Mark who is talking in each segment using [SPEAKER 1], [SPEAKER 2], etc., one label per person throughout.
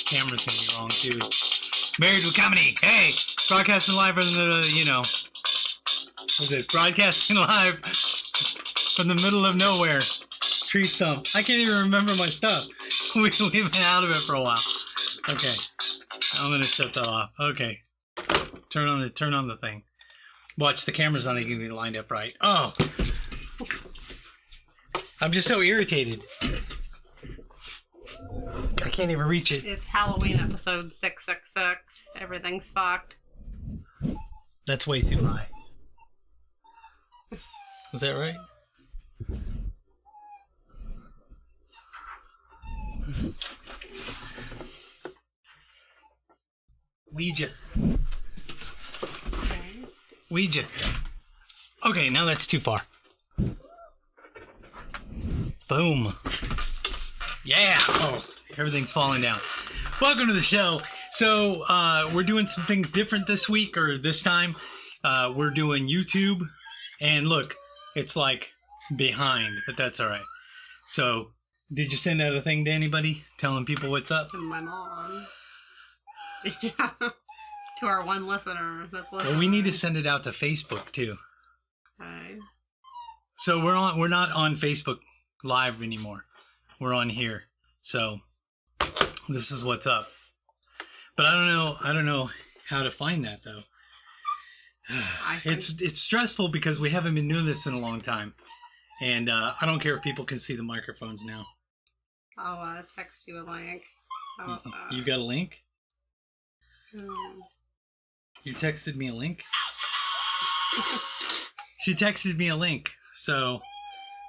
[SPEAKER 1] camera's gonna be wrong too. Married with Comedy. Hey, broadcasting live from the, you know, what's it? Broadcasting live from the middle of nowhere. Tree stump. I can't even remember my stuff. We've been out of it for a while. Okay, I'm gonna shut that off. Okay, turn on the thing. Watch, the camera's not even lined up right. Oh, I'm just so irritated. I can't even reach it.
[SPEAKER 2] It's Halloween episode 666. Everything's fucked.
[SPEAKER 1] That's way too high. Is that right? Ouija.
[SPEAKER 2] Okay.
[SPEAKER 1] Ouija. Okay, now that's too far. Boom. Yeah. Oh, everything's falling down. Welcome to the show. So, we're doing some things different this week, or this time. We're doing YouTube. And look, it's like behind, but that's all right. So, did you send out a thing to anybody telling people what's up?
[SPEAKER 2] To my mom. Yeah. To our one listener that's listening.
[SPEAKER 1] Well, we need to send it out to Facebook too.
[SPEAKER 2] Okay.
[SPEAKER 1] So we're not on Facebook Live anymore. We're on here. So this is what's up. But I don't know how to find that though. It's stressful because we haven't been doing this in a long time. And I don't care if people can see the microphones now.
[SPEAKER 2] I'll text you a link.
[SPEAKER 1] You got a link?
[SPEAKER 2] Hmm.
[SPEAKER 1] You texted me a link? She texted me a link, so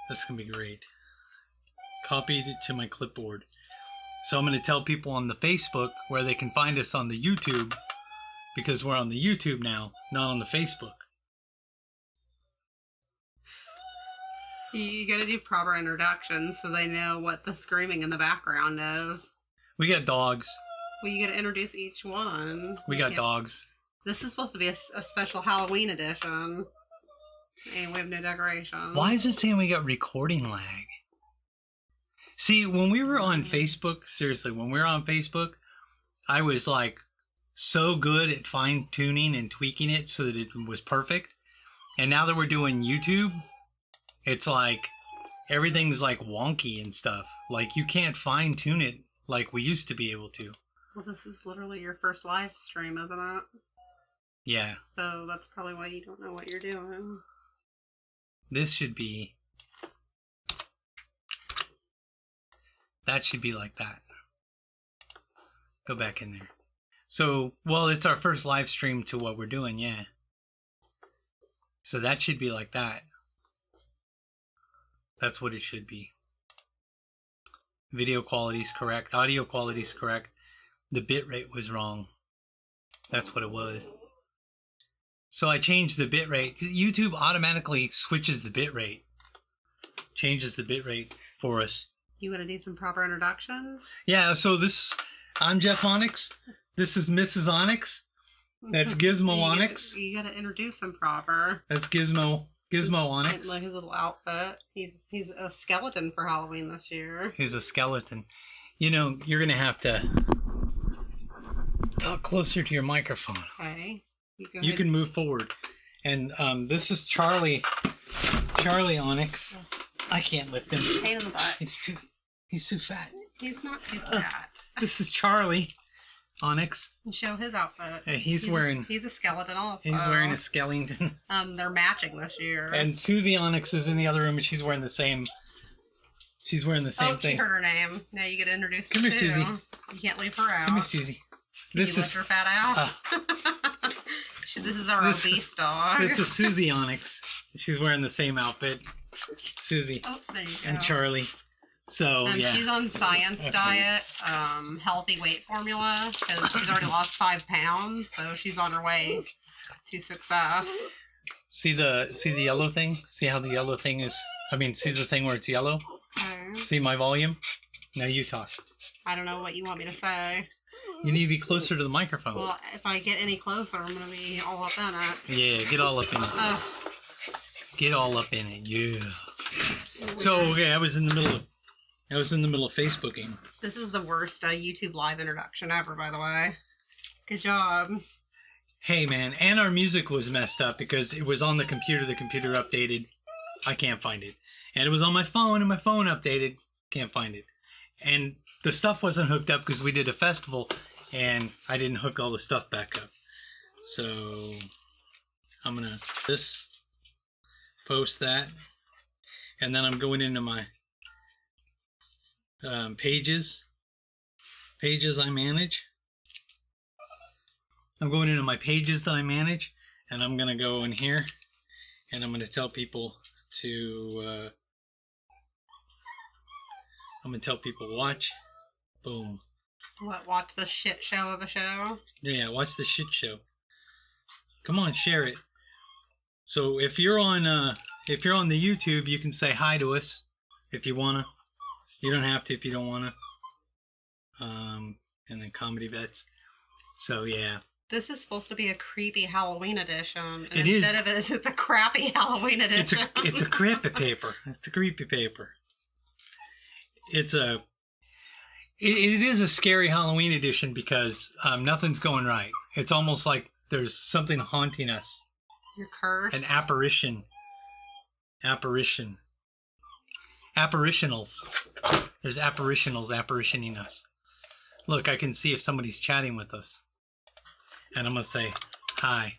[SPEAKER 1] that's going to be great. Copied it to my clipboard. So I'm going to tell people on the Facebook where they can find us on the YouTube, because we're on the YouTube now, not on the Facebook.
[SPEAKER 2] You gotta do proper introductions so they know what the screaming in the background is.
[SPEAKER 1] We got dogs.
[SPEAKER 2] Well, you gotta introduce each one.
[SPEAKER 1] We got dogs.
[SPEAKER 2] This is supposed to be a special Halloween edition. And we have no decorations.
[SPEAKER 1] Why is it saying we got recording lag? See, when we were on Facebook, seriously, when we were on Facebook, I was like so good at fine tuning and tweaking it so that it was perfect. And now that we're doing YouTube, it's like everything's like wonky and stuff. Like you can't fine tune it like we used to be able to.
[SPEAKER 2] Well, this is literally your first live stream, isn't it?
[SPEAKER 1] Yeah.
[SPEAKER 2] So that's probably why you don't know what you're doing.
[SPEAKER 1] This should be... That should be like that. Go back in there. So, well, it's our first live stream to what we're doing, yeah. So that should be like that. That's what it should be. Video quality is correct. Audio quality is correct. The bitrate was wrong. That's what it was. So I changed the bitrate. YouTube automatically switches the bitrate. Changes the bitrate for us.
[SPEAKER 2] You want to do some proper introductions?
[SPEAKER 1] Yeah, so I'm Jeff Onyx. This is Mrs. Onyx. That's Gizmo Onyx.
[SPEAKER 2] You gotta introduce him proper.
[SPEAKER 1] That's Gizmo Onyx.
[SPEAKER 2] Like his little outfit. He's a skeleton for Halloween this year.
[SPEAKER 1] He's a skeleton. You know, you're gonna have to talk closer to your microphone.
[SPEAKER 2] Okay.
[SPEAKER 1] You can move forward. And this is Charlie Onyx. I can't lift him.
[SPEAKER 2] Pain in the butt.
[SPEAKER 1] He's too fat.
[SPEAKER 2] He's not too fat.
[SPEAKER 1] This is Charlie Onyx.
[SPEAKER 2] Show his outfit.
[SPEAKER 1] Yeah, he's
[SPEAKER 2] a skeleton also.
[SPEAKER 1] He's wearing a skeleton.
[SPEAKER 2] They're matching this year.
[SPEAKER 1] And Susie Onyx is in the other room, and she's wearing the same. She's wearing the same thing.
[SPEAKER 2] She heard her name. Now you get to introduce her.
[SPEAKER 1] Come here, Susie.
[SPEAKER 2] You can't leave her out.
[SPEAKER 1] Come here, Susie.
[SPEAKER 2] This is her fat ass. This is our obese dog.
[SPEAKER 1] This is Susie Onyx. She's wearing the same outfit. Susie.
[SPEAKER 2] Oh, there you go.
[SPEAKER 1] And Charlie. So, yeah.
[SPEAKER 2] She's on science diet, healthy weight formula, because she's already lost 5 pounds, so she's on her way to success.
[SPEAKER 1] See the yellow thing? See how the yellow thing is? I mean, see the thing where it's yellow?
[SPEAKER 2] Okay.
[SPEAKER 1] See my volume? Now you talk.
[SPEAKER 2] I don't know what you want me to say.
[SPEAKER 1] You need to be closer to the microphone.
[SPEAKER 2] Well, if I get any closer, I'm going to be all up in it.
[SPEAKER 1] Yeah, get all up in it. Get all up in it, yeah. So, okay, I was in the middle of I was in the middle of Facebooking.
[SPEAKER 2] This is the worst YouTube live introduction ever, by the way. Good job.
[SPEAKER 1] Hey, man, and our music was messed up because it was on the computer. The computer updated. I can't find it. And it was on my phone, and my phone updated. Can't find it. And the stuff wasn't hooked up because we did a festival, and I didn't hook all the stuff back up. So I'm going to just post that. And then I'm going into my pages I manage. I'm going into my pages that I manage, and I'm going to go in here, and I'm going to tell people to, I'm going to tell people watch. Boom.
[SPEAKER 2] What, watch the shit show of a show?
[SPEAKER 1] Yeah, watch the shit show. Come on, share it. So if you're on the YouTube, you can say hi to us if you wanna. You don't have to if you don't wanna. And then comedy bets. So yeah.
[SPEAKER 2] This is supposed to be a creepy Halloween edition. And
[SPEAKER 1] It
[SPEAKER 2] instead
[SPEAKER 1] is.
[SPEAKER 2] of it, it's a crappy Halloween edition.
[SPEAKER 1] It's a creepy paper. It's a creepy paper. It is a scary Halloween edition because nothing's going right. It's almost like there's something haunting us.
[SPEAKER 2] Your curse.
[SPEAKER 1] An apparition. Apparitionals. There's apparitionals apparitioning us. Look, I can see if somebody's chatting with us. And I'm going to say hi.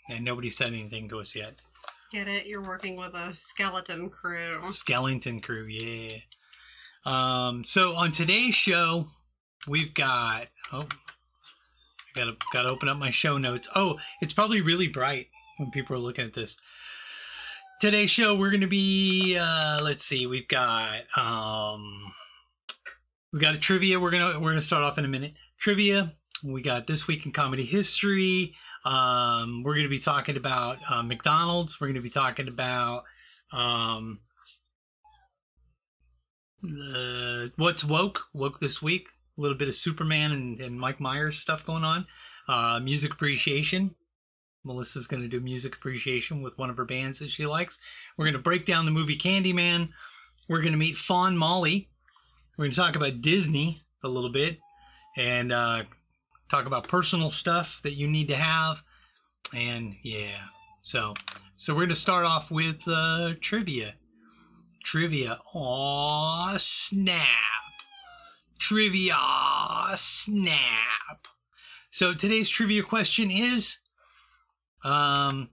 [SPEAKER 1] And nobody said anything to us yet.
[SPEAKER 2] Get it? You're working with a skeleton crew.
[SPEAKER 1] Skeleton crew, yeah. So on today's show, we've got... Oh, I gotta open up my show notes. Oh, it's probably really bright when people are looking at this. Today's show, we're going to be... let's see, we've got a trivia. We're gonna start off in a minute. Trivia. We got This Week in Comedy History. We're going to be talking about McDonald's. We're going to be talking about what's woke this week. A little bit of Superman and Mike Meyers stuff going on. Music appreciation. Melissa's going to do music appreciation with one of her bands that she likes. We're going to break down the movie Candyman. We're going to meet Fawn Molly. We're going to talk about Disney a little bit. And talk about personal stuff that you need to have. And yeah. So we're going to start off with trivia. Trivia. Aw, snap. Trivia. Snap. So today's trivia question is, and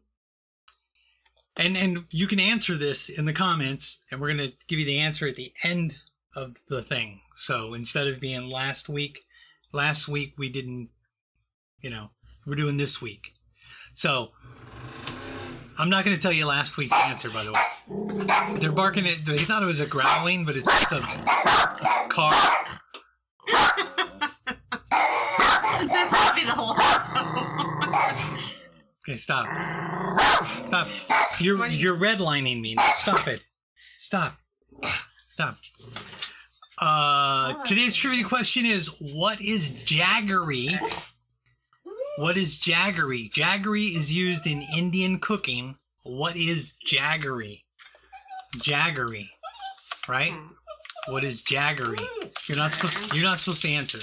[SPEAKER 1] you can answer this in the comments, and we're going to give you the answer at the end of the thing. So instead of being last week we didn't, we're doing this week. So I'm not going to tell you last week's answer, by the way. They're barking at, they thought it was a growling, but it's just a car.
[SPEAKER 2] That's probably the whole
[SPEAKER 1] Okay, stop. Stop. You're redlining me. Stop it. Stop. Today's trivia question is, what is Jaggery? What is Jaggery? Jaggery is used in Indian cooking. What is Jaggery? Jaggery, right? What is Jaggery? You're not supposed to answer.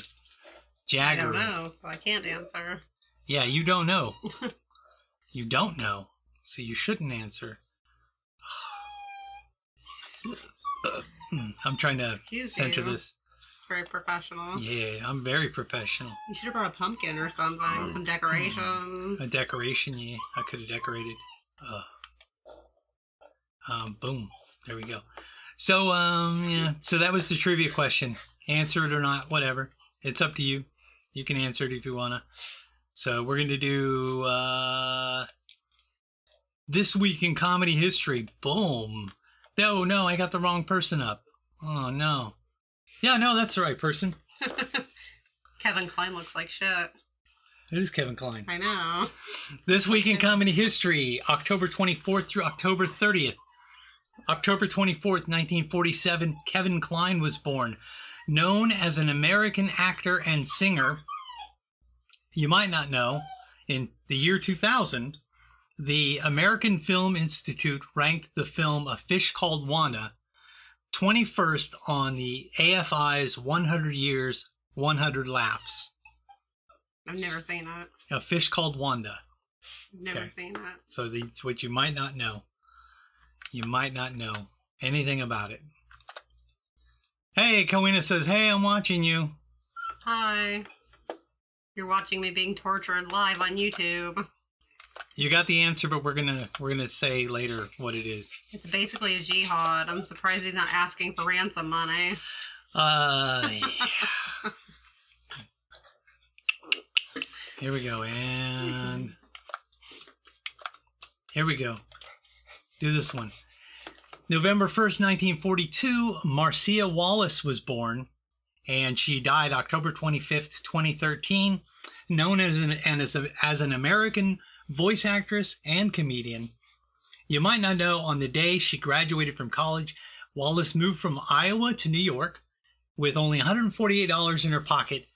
[SPEAKER 1] Jaggery.
[SPEAKER 2] I don't know, so I can't answer.
[SPEAKER 1] Yeah, you don't know. You don't know, so you shouldn't answer. I'm trying to center this.
[SPEAKER 2] Very professional.
[SPEAKER 1] Yeah, I'm very professional.
[SPEAKER 2] You should have brought a pumpkin or something, some decorations.
[SPEAKER 1] A decoration, yeah. I could have decorated. Boom. There we go. So, yeah. So that was the trivia question. Answer it or not, whatever. It's up to you. You can answer it if you wanna. So we're gonna do This Week in Comedy History. Boom. No, I got the wrong person up. Oh no. Yeah, no, that's the right person.
[SPEAKER 2] Kevin Klein looks like shit.
[SPEAKER 1] It is Kevin Klein.
[SPEAKER 2] I know.
[SPEAKER 1] This Week in Comedy History, October 24th through October 30th. October 24th, 1947, Kevin Klein was born. Known as an American actor and singer, you might not know, in the year 2000, the American Film Institute ranked the film A Fish Called Wanda 21st on the AFI's 100 Years, 100 Laughs.
[SPEAKER 2] I've never seen it.
[SPEAKER 1] A fish called Wanda.
[SPEAKER 2] Never seen it.
[SPEAKER 1] So that's what you might not know. You might not know anything about it. Hey, Kowina says, hey, I'm watching you.
[SPEAKER 2] Hi. You're watching me being tortured live on YouTube.
[SPEAKER 1] You got the answer, but we're gonna say later what it is.
[SPEAKER 2] It's basically a jihad. I'm surprised he's not asking for ransom money.
[SPEAKER 1] Yeah. Here we go, and here we go. Do this one. November 1st, 1942, Marcia Wallace was born, and she died October 25th, 2013, known as an American voice actress and comedian. You might not know, on the day she graduated from college, Wallace moved from Iowa to New York with only $148 in her pocket.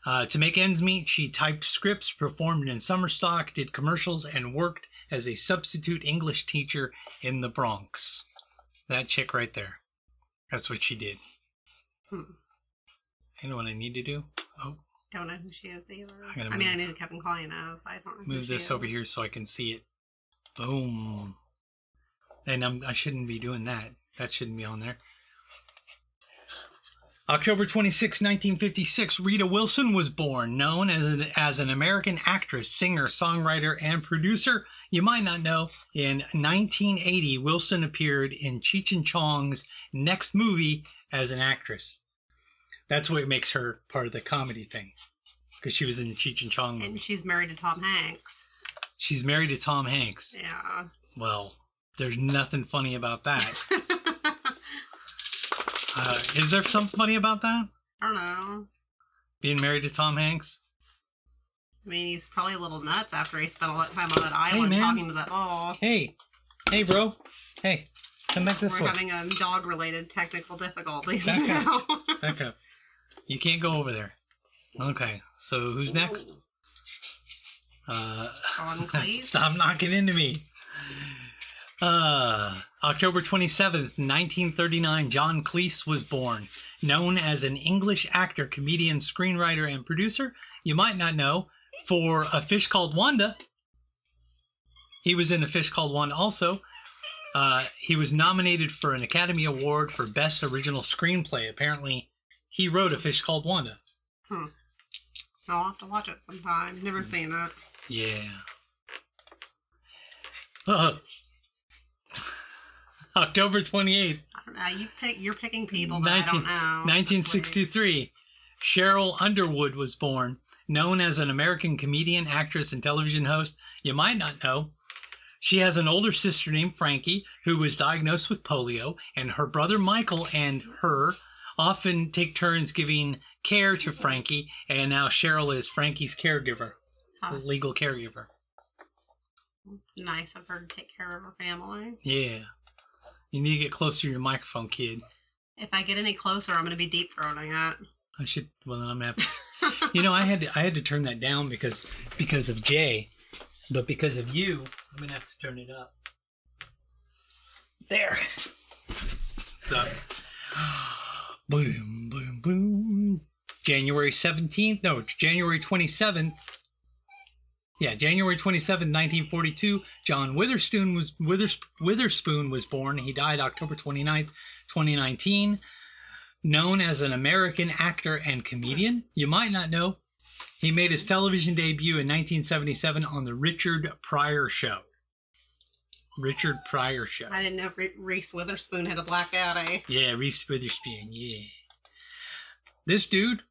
[SPEAKER 1] To make ends meet, she typed scripts, performed in summer stock, did commercials, and worked as a substitute English teacher in the Bronx. That chick right there. That's what she did. You know what I need to do? Oh.
[SPEAKER 2] Don't know who she is either.
[SPEAKER 1] I
[SPEAKER 2] mean, I know who Kevin Klein is. I don't know
[SPEAKER 1] move this over here so I can see it. Boom. And I shouldn't be doing that. That shouldn't be on there. October 26, 1956, Rita Wilson was born, known as an American actress, singer, songwriter, and producer. You might not know, in 1980, Wilson appeared in Cheech and Chong's next movie as an actress. That's what makes her part of the comedy thing, because she was in the Cheech and Chong movie.
[SPEAKER 2] And she's married to Tom Hanks.
[SPEAKER 1] She's married to Tom Hanks.
[SPEAKER 2] Yeah.
[SPEAKER 1] Well, there's nothing funny about that. Is there something funny about that?
[SPEAKER 2] I don't know.
[SPEAKER 1] Being married to Tom Hanks?
[SPEAKER 2] I mean, he's probably a little nuts after he spent all that time on that island talking to that dog.
[SPEAKER 1] Hey, bro. Hey, come back this way.
[SPEAKER 2] We're having dog-related technical difficulties
[SPEAKER 1] Back
[SPEAKER 2] now.
[SPEAKER 1] up. Back up. You can't go over there. Okay, so who's next?
[SPEAKER 2] Cleese.
[SPEAKER 1] Stop knocking into me. October 27th, 1939, John Cleese was born. Known as an English actor, comedian, screenwriter, and producer. You might not know, for A Fish Called Wanda. He was in A Fish Called Wanda also. He was nominated for an Academy Award for Best Original Screenplay. Apparently, he wrote A Fish Called Wanda.
[SPEAKER 2] I'll have to watch it sometime. Never seen it.
[SPEAKER 1] Yeah. October 28th.
[SPEAKER 2] I don't know. You're picking people that I don't know.
[SPEAKER 1] 1963. Sheryl Underwood was born. Known as an American comedian, actress, and television host. You might not know. She has an older sister named Frankie, who was diagnosed with polio, and her brother Michael and her often take turns giving care to Frankie, and now Sheryl is Frankie's caregiver, legal caregiver.
[SPEAKER 2] It's nice of her to take care of her family.
[SPEAKER 1] Yeah. You need to get closer to your microphone, kid.
[SPEAKER 2] If I get any closer, I'm going to be deep throating it.
[SPEAKER 1] I should. Well, then I'm gonna have to. You know, I had to turn that down because of Jay, but because of you, I'm gonna have to turn it up. There. What's up? Boom, boom, boom. January 17th. No, January 27th. Yeah, January 27th, 1942. John Witherspoon was born. He died October 29th, 2019. Known as an American actor and comedian. You might not know. He made his television debut in 1977 on the Richard Pryor Show. Richard Pryor Show.
[SPEAKER 2] I didn't know Reese Witherspoon had a black eye.
[SPEAKER 1] Yeah, Reese Witherspoon, yeah. This dude,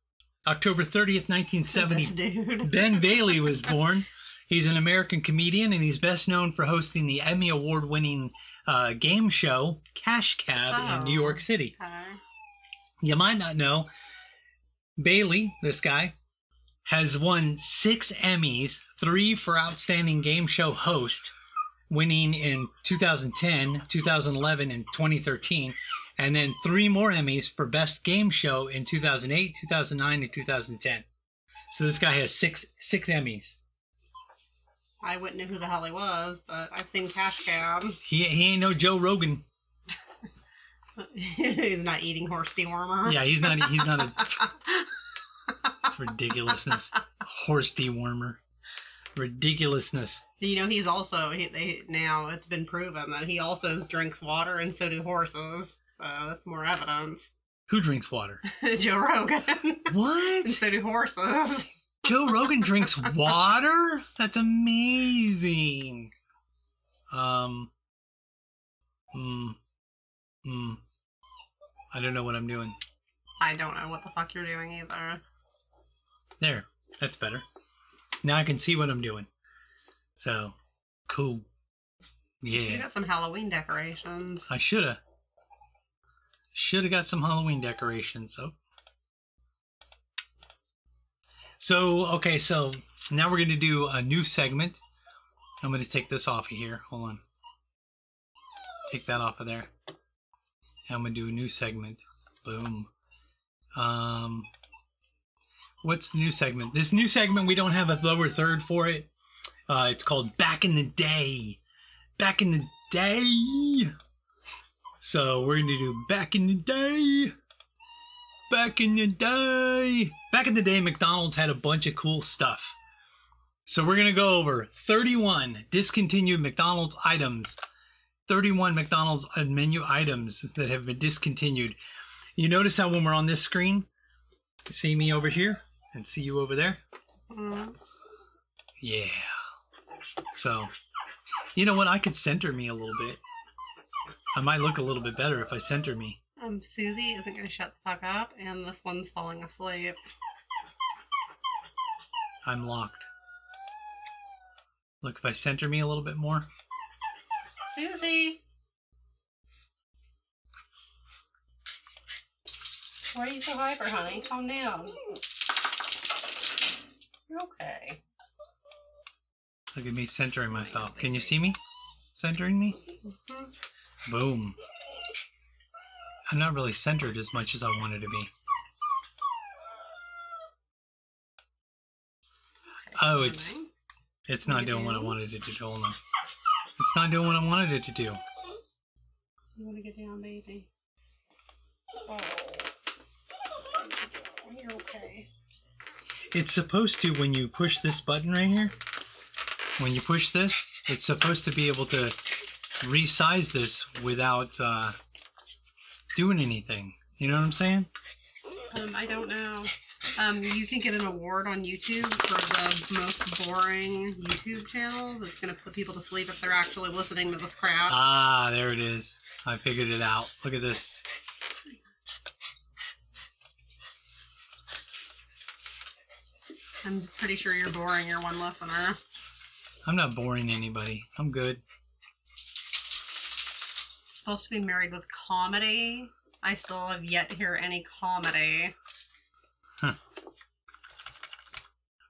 [SPEAKER 1] October 30th, 1970.
[SPEAKER 2] This dude.
[SPEAKER 1] Ben Bailey was born. He's an American comedian, and he's best known for hosting the Emmy Award-winning game show Cash Cab in New York City.
[SPEAKER 2] Okay.
[SPEAKER 1] You might not know, Bailey, this guy, has won 6 Emmys, 3 for Outstanding Game Show Host, winning in 2010, 2011, and 2013, and then 3 more Emmys for Best Game Show in 2008, 2009, and 2010. So this guy has 6 Emmys.
[SPEAKER 2] I wouldn't know who the hell he was, but I've seen Cash Cab.
[SPEAKER 1] He ain't no Joe Rogan.
[SPEAKER 2] He's not eating horse dewormer.
[SPEAKER 1] Yeah, he's not a... It's ridiculousness. Horse dewormer. Ridiculousness.
[SPEAKER 2] You know, he's also, now it's been proven that he also drinks water, and so do horses. So that's more evidence.
[SPEAKER 1] Who drinks water?
[SPEAKER 2] Joe Rogan.
[SPEAKER 1] What?
[SPEAKER 2] And so do horses.
[SPEAKER 1] Joe Rogan drinks water? That's amazing. I don't know what I'm doing.
[SPEAKER 2] I don't know what the fuck you're doing either.
[SPEAKER 1] There. That's better. Now I can see what I'm doing. So, cool. Yeah.
[SPEAKER 2] You got some Halloween decorations.
[SPEAKER 1] I shoulda. Shoulda got some Halloween decorations. So, okay, so now we're going to do a new segment. I'm going to take this off of here. Hold on. Take that off of there. And I'm going to do a new segment. Boom. What's the new segment? This new segment, we don't have a lower third for it. It's called Back in the Day. Back in the Day. So we're going to do Back in the Day. Back in the day. Back in the day, McDonald's had a bunch of cool stuff. So we're going to go over 31 discontinued McDonald's items. 31 McDonald's menu items that have been discontinued. You notice how when we're on this screen, you see me over here and see you over there?
[SPEAKER 2] Mm.
[SPEAKER 1] Yeah. So, you know what? I could center me a little bit. I might look a little bit better if I center me.
[SPEAKER 2] Susie isn't going to shut the fuck up, and this one's falling asleep.
[SPEAKER 1] I'm locked. Look, if I center me a little bit more.
[SPEAKER 2] Susie! Why are you so hyper, honey? Calm down. You're okay.
[SPEAKER 1] Look at me centering myself. Can you see me? Centering me?
[SPEAKER 2] Mm-hmm.
[SPEAKER 1] Boom. I'm not really centered as much as I wanted to be. Oh, it's not doing what I wanted it to do. Hold on. It's not doing what I wanted it to do.
[SPEAKER 2] You want to get down, baby? Oh. You're okay.
[SPEAKER 1] It's supposed to, when you push this button right here, when you push this, it's supposed to be able to resize this without doing anything. You know what I'm saying?
[SPEAKER 2] I don't know. You can get an award on YouTube for the most boring YouTube channel that's going to put people to sleep if they're actually listening to this crap.
[SPEAKER 1] Ah, there it is. I figured it out. Look at this.
[SPEAKER 2] I'm pretty sure you're boring your one listener.
[SPEAKER 1] I'm not boring anybody. I'm good.
[SPEAKER 2] Supposed to be married with comedy. I still have yet to hear any comedy.
[SPEAKER 1] Huh.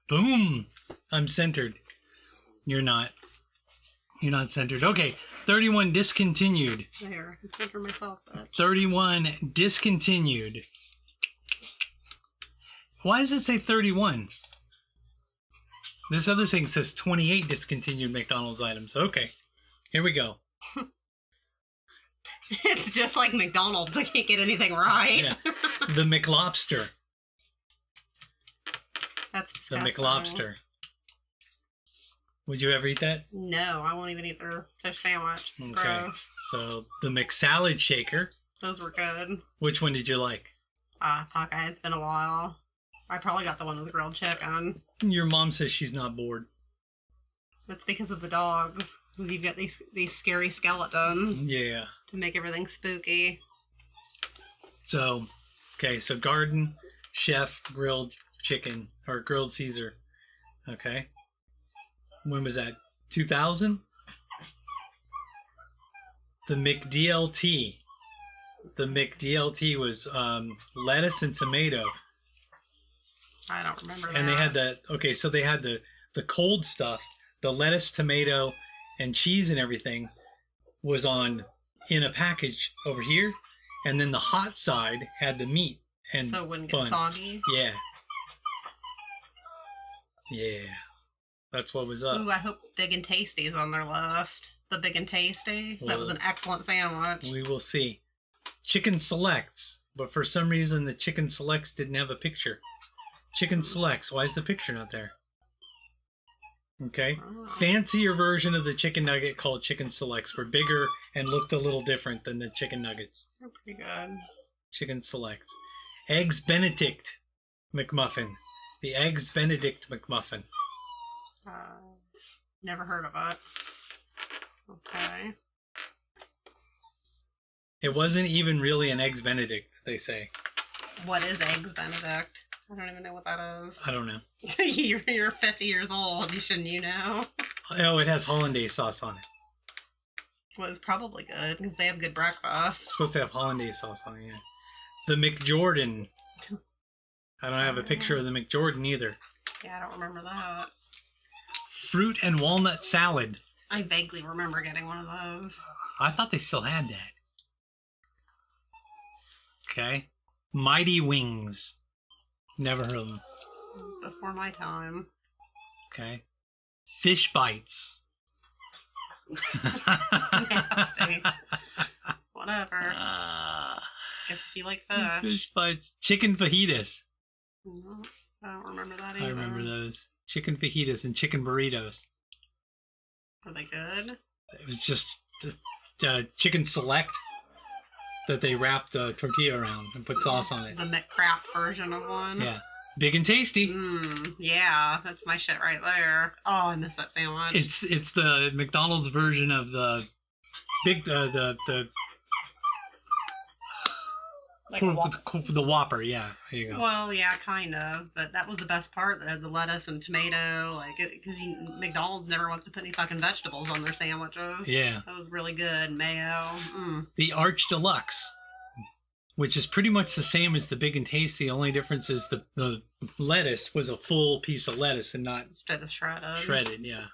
[SPEAKER 1] Boom! I'm centered. You're not. You're not centered. Okay, 31 discontinued.
[SPEAKER 2] There, I center myself, bitch.
[SPEAKER 1] 31 discontinued. Why does it say 31? This other thing says 28 discontinued McDonald's items. Okay, here we go.
[SPEAKER 2] It's just like McDonald's. I can't get anything right.
[SPEAKER 1] Yeah. The McLobster.
[SPEAKER 2] That's
[SPEAKER 1] The
[SPEAKER 2] disgusting.
[SPEAKER 1] McLobster. Would you ever eat that?
[SPEAKER 2] No, I won't even eat their fish sandwich.
[SPEAKER 1] Okay.
[SPEAKER 2] Gross.
[SPEAKER 1] So, the McSalad Shaker.
[SPEAKER 2] Those were good.
[SPEAKER 1] Which one did you like?
[SPEAKER 2] Fuck, it's been a while. I probably got the one with the grilled chicken.
[SPEAKER 1] Your mom says she's not bored.
[SPEAKER 2] It's because of the dogs. You've got these scary skeletons
[SPEAKER 1] Yeah.
[SPEAKER 2] to make everything spooky.
[SPEAKER 1] So, okay, so Garden Chef grilled chicken, or grilled Caesar. Okay. When was that? 2000? The McDLT. The McDLT was lettuce and tomato.
[SPEAKER 2] I don't remember that.
[SPEAKER 1] And they had so they had the cold stuff, the lettuce, tomato, and cheese and everything was in a package over here. And then the hot side had the meat and
[SPEAKER 2] so it wouldn't
[SPEAKER 1] bun.
[SPEAKER 2] get soggy.
[SPEAKER 1] Yeah. Yeah. That's what was up.
[SPEAKER 2] Ooh, I hope Big and Tasty's on their list. The Big and Tasty. That was
[SPEAKER 1] Well,
[SPEAKER 2] an excellent sandwich.
[SPEAKER 1] We will see. Chicken Selects, but for some reason the Chicken Selects didn't have a picture. Chicken Selects, why is the picture not there? Okay.
[SPEAKER 2] Oh.
[SPEAKER 1] Fancier version of the chicken nugget called Chicken Selects were bigger and looked a little different than the chicken nuggets.
[SPEAKER 2] They're pretty good.
[SPEAKER 1] Chicken Selects. Eggs Benedict McMuffin. The Eggs Benedict McMuffin.
[SPEAKER 2] Never heard of it. Okay.
[SPEAKER 1] It wasn't even really an Eggs Benedict, they say.
[SPEAKER 2] What is Eggs Benedict? I don't even know what that is.
[SPEAKER 1] I don't know.
[SPEAKER 2] You're 50 years old. Shouldn't you know?
[SPEAKER 1] Oh, it has hollandaise sauce on it.
[SPEAKER 2] Well, it's probably good because they have good breakfast.
[SPEAKER 1] It's supposed to have hollandaise sauce on it, yeah. The McJordan. I don't have a picture of the McJordan either.
[SPEAKER 2] Yeah, I don't remember that.
[SPEAKER 1] Fruit and walnut salad.
[SPEAKER 2] I vaguely remember getting one of those.
[SPEAKER 1] I thought they still had that. Okay. Mighty Wings. Never heard of them.
[SPEAKER 2] Before my time.
[SPEAKER 1] Okay. Fish Bites.
[SPEAKER 2] Nasty. Whatever. Guess if you like fish.
[SPEAKER 1] Fish Bites. Chicken fajitas.
[SPEAKER 2] No, I don't remember that either.
[SPEAKER 1] I remember those. Chicken fajitas and chicken burritos.
[SPEAKER 2] Are they good?
[SPEAKER 1] It was just chicken select that they wrapped a tortilla around and put sauce on it.
[SPEAKER 2] The McCrap version of one?
[SPEAKER 1] Yeah. Big and tasty.
[SPEAKER 2] Yeah, that's my shit right there. Oh, I miss that sandwich.
[SPEAKER 1] It's the McDonald's version of the big the
[SPEAKER 2] like
[SPEAKER 1] the Whopper. Yeah, there you go.
[SPEAKER 2] Well, yeah, kind of, but that was the best part. That had the lettuce and tomato, like because McDonald's never wants to put any fucking vegetables on their sandwiches.
[SPEAKER 1] Yeah,
[SPEAKER 2] that was really good. Mayo.
[SPEAKER 1] The Arch Deluxe, which is pretty much the same as the Big and Tasty. The only difference is the lettuce was a full piece of lettuce and not
[SPEAKER 2] instead of shredded.
[SPEAKER 1] Shredded, yeah.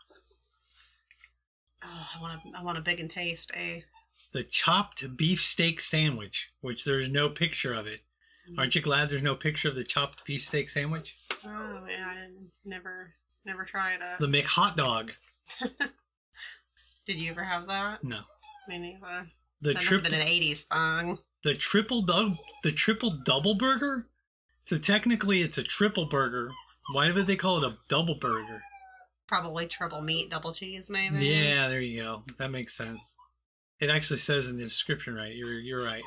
[SPEAKER 2] Oh, I want a Big and Tasty.
[SPEAKER 1] The chopped beefsteak sandwich, which there's no picture of it. Aren't you glad there's no picture of the chopped beefsteak sandwich?
[SPEAKER 2] Oh yeah, I never tried it.
[SPEAKER 1] The McHot Dog.
[SPEAKER 2] Did you ever have that?
[SPEAKER 1] No.
[SPEAKER 2] Me neither.
[SPEAKER 1] That
[SPEAKER 2] must have been an 80s thing.
[SPEAKER 1] The triple double burger? So technically it's a triple burger. Why would they call it a double burger?
[SPEAKER 2] Probably triple meat, double cheese, maybe.
[SPEAKER 1] Yeah, there you go. That makes sense. It actually says in the description, right? You're right.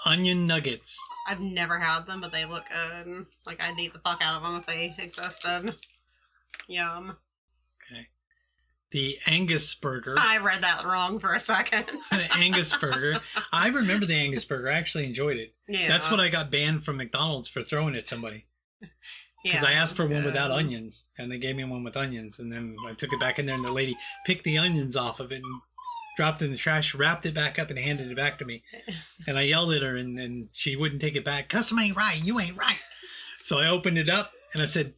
[SPEAKER 1] Onion nuggets.
[SPEAKER 2] I've never had them, but they look good. Like I'd eat the fuck out of them if they existed. Yum.
[SPEAKER 1] Okay. The Angus burger.
[SPEAKER 2] I read that wrong for a second.
[SPEAKER 1] The Angus burger. I remember the Angus burger. I actually enjoyed it.
[SPEAKER 2] Yeah.
[SPEAKER 1] That's what I got banned from McDonald's for throwing at somebody. Because I asked for one without onions, and they gave me one with onions, and then I took it back in there, and the lady picked the onions off of it and dropped it in the trash, wrapped it back up, and handed it back to me. And I yelled at her, and she wouldn't take it back. Custom ain't right. You ain't right. So I opened it up, and I said,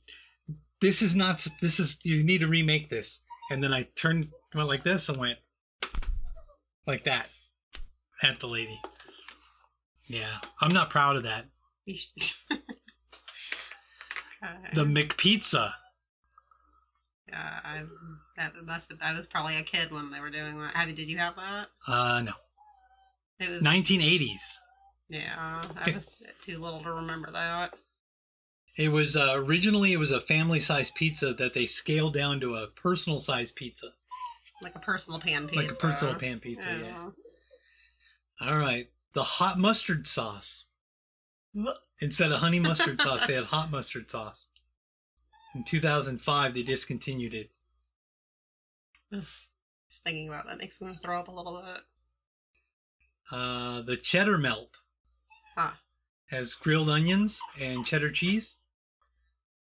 [SPEAKER 1] you need to remake this. And then I went like this and went like that at the lady. Yeah, I'm not proud of that. The McPizza.
[SPEAKER 2] Yeah, I was probably a kid when they were doing that. Did you have that?
[SPEAKER 1] No.
[SPEAKER 2] It was
[SPEAKER 1] 1980s.
[SPEAKER 2] Yeah, I was too little to remember that.
[SPEAKER 1] It was originally a family-sized pizza that they scaled down to a personal-sized pizza.
[SPEAKER 2] Like a personal pan pizza.
[SPEAKER 1] Like a personal pan pizza, yeah. All right, the hot mustard sauce. Instead of honey mustard sauce, they had hot mustard sauce. In 2005, they discontinued it.
[SPEAKER 2] Thinking about that makes me want to throw up a little bit.
[SPEAKER 1] The cheddar melt.
[SPEAKER 2] Huh.
[SPEAKER 1] Has grilled onions and cheddar cheese.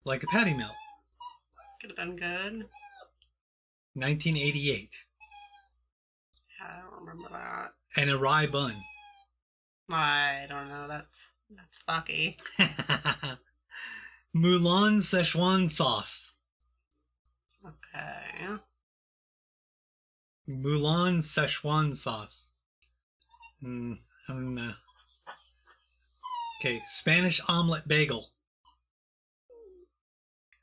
[SPEAKER 1] Like a patty melt.
[SPEAKER 2] Could have been good.
[SPEAKER 1] 1988.
[SPEAKER 2] I don't remember that.
[SPEAKER 1] And a rye bun.
[SPEAKER 2] I don't know. That's fucky.
[SPEAKER 1] Mulan Szechuan sauce.
[SPEAKER 2] Okay.
[SPEAKER 1] Mulan Szechuan sauce. Okay, Spanish omelet bagel.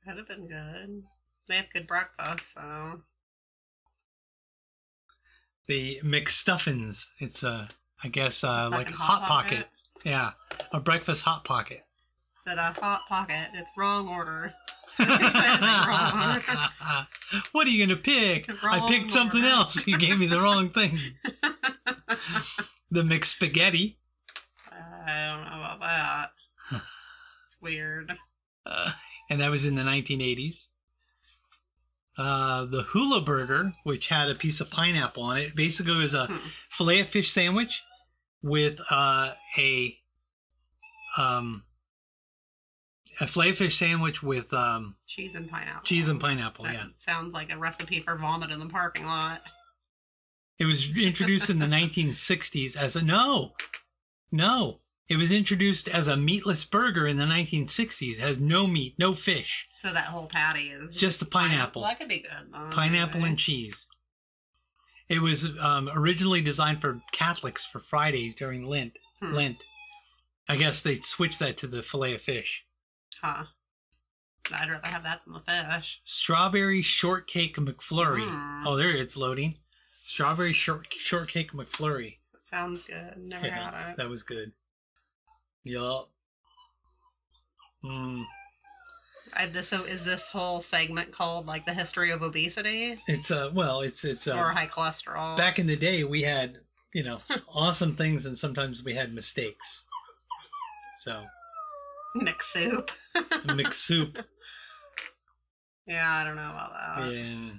[SPEAKER 2] Could have been good. They have good breakfast, so.
[SPEAKER 1] The McStuffins. It's I guess like
[SPEAKER 2] Fucking
[SPEAKER 1] Hot Pocket. Yeah, a breakfast Hot Pocket.
[SPEAKER 2] Said a Hot Pocket. It's wrong order.
[SPEAKER 1] What are you gonna pick? I picked something else. You gave me the wrong thing. The McSpaghetti.
[SPEAKER 2] I don't know about that. It's weird.
[SPEAKER 1] And that was in the 1980s. The Hula Burger, which had a piece of pineapple on it. Basically, it was a filet of fish sandwich with a filet of fish sandwich with
[SPEAKER 2] cheese and pineapple.
[SPEAKER 1] Cheese and pineapple,
[SPEAKER 2] that
[SPEAKER 1] yeah.
[SPEAKER 2] Sounds like a recipe for vomit in the parking lot.
[SPEAKER 1] It was introduced in the 1960s as a no. It was introduced as a meatless burger in the 1960s. It has no meat, no fish.
[SPEAKER 2] So that whole patty is
[SPEAKER 1] just the pineapple.
[SPEAKER 2] That could be good, though.
[SPEAKER 1] Pineapple and cheese. It was originally designed for Catholics for Fridays during Lent. I guess they switched that to the filet of fish.
[SPEAKER 2] Huh. I'd rather have that than the fish.
[SPEAKER 1] Strawberry Shortcake McFlurry. Oh, there it's loading. Strawberry Shortcake McFlurry.
[SPEAKER 2] Sounds good. Never had it.
[SPEAKER 1] That was good. Yup.
[SPEAKER 2] So is this whole segment called like the history of obesity?
[SPEAKER 1] It's or
[SPEAKER 2] high cholesterol.
[SPEAKER 1] Back in the day, we had awesome things, and sometimes we had mistakes. So.
[SPEAKER 2] McSoup.
[SPEAKER 1] McSoup.
[SPEAKER 2] Yeah, I don't know about that.
[SPEAKER 1] Yeah.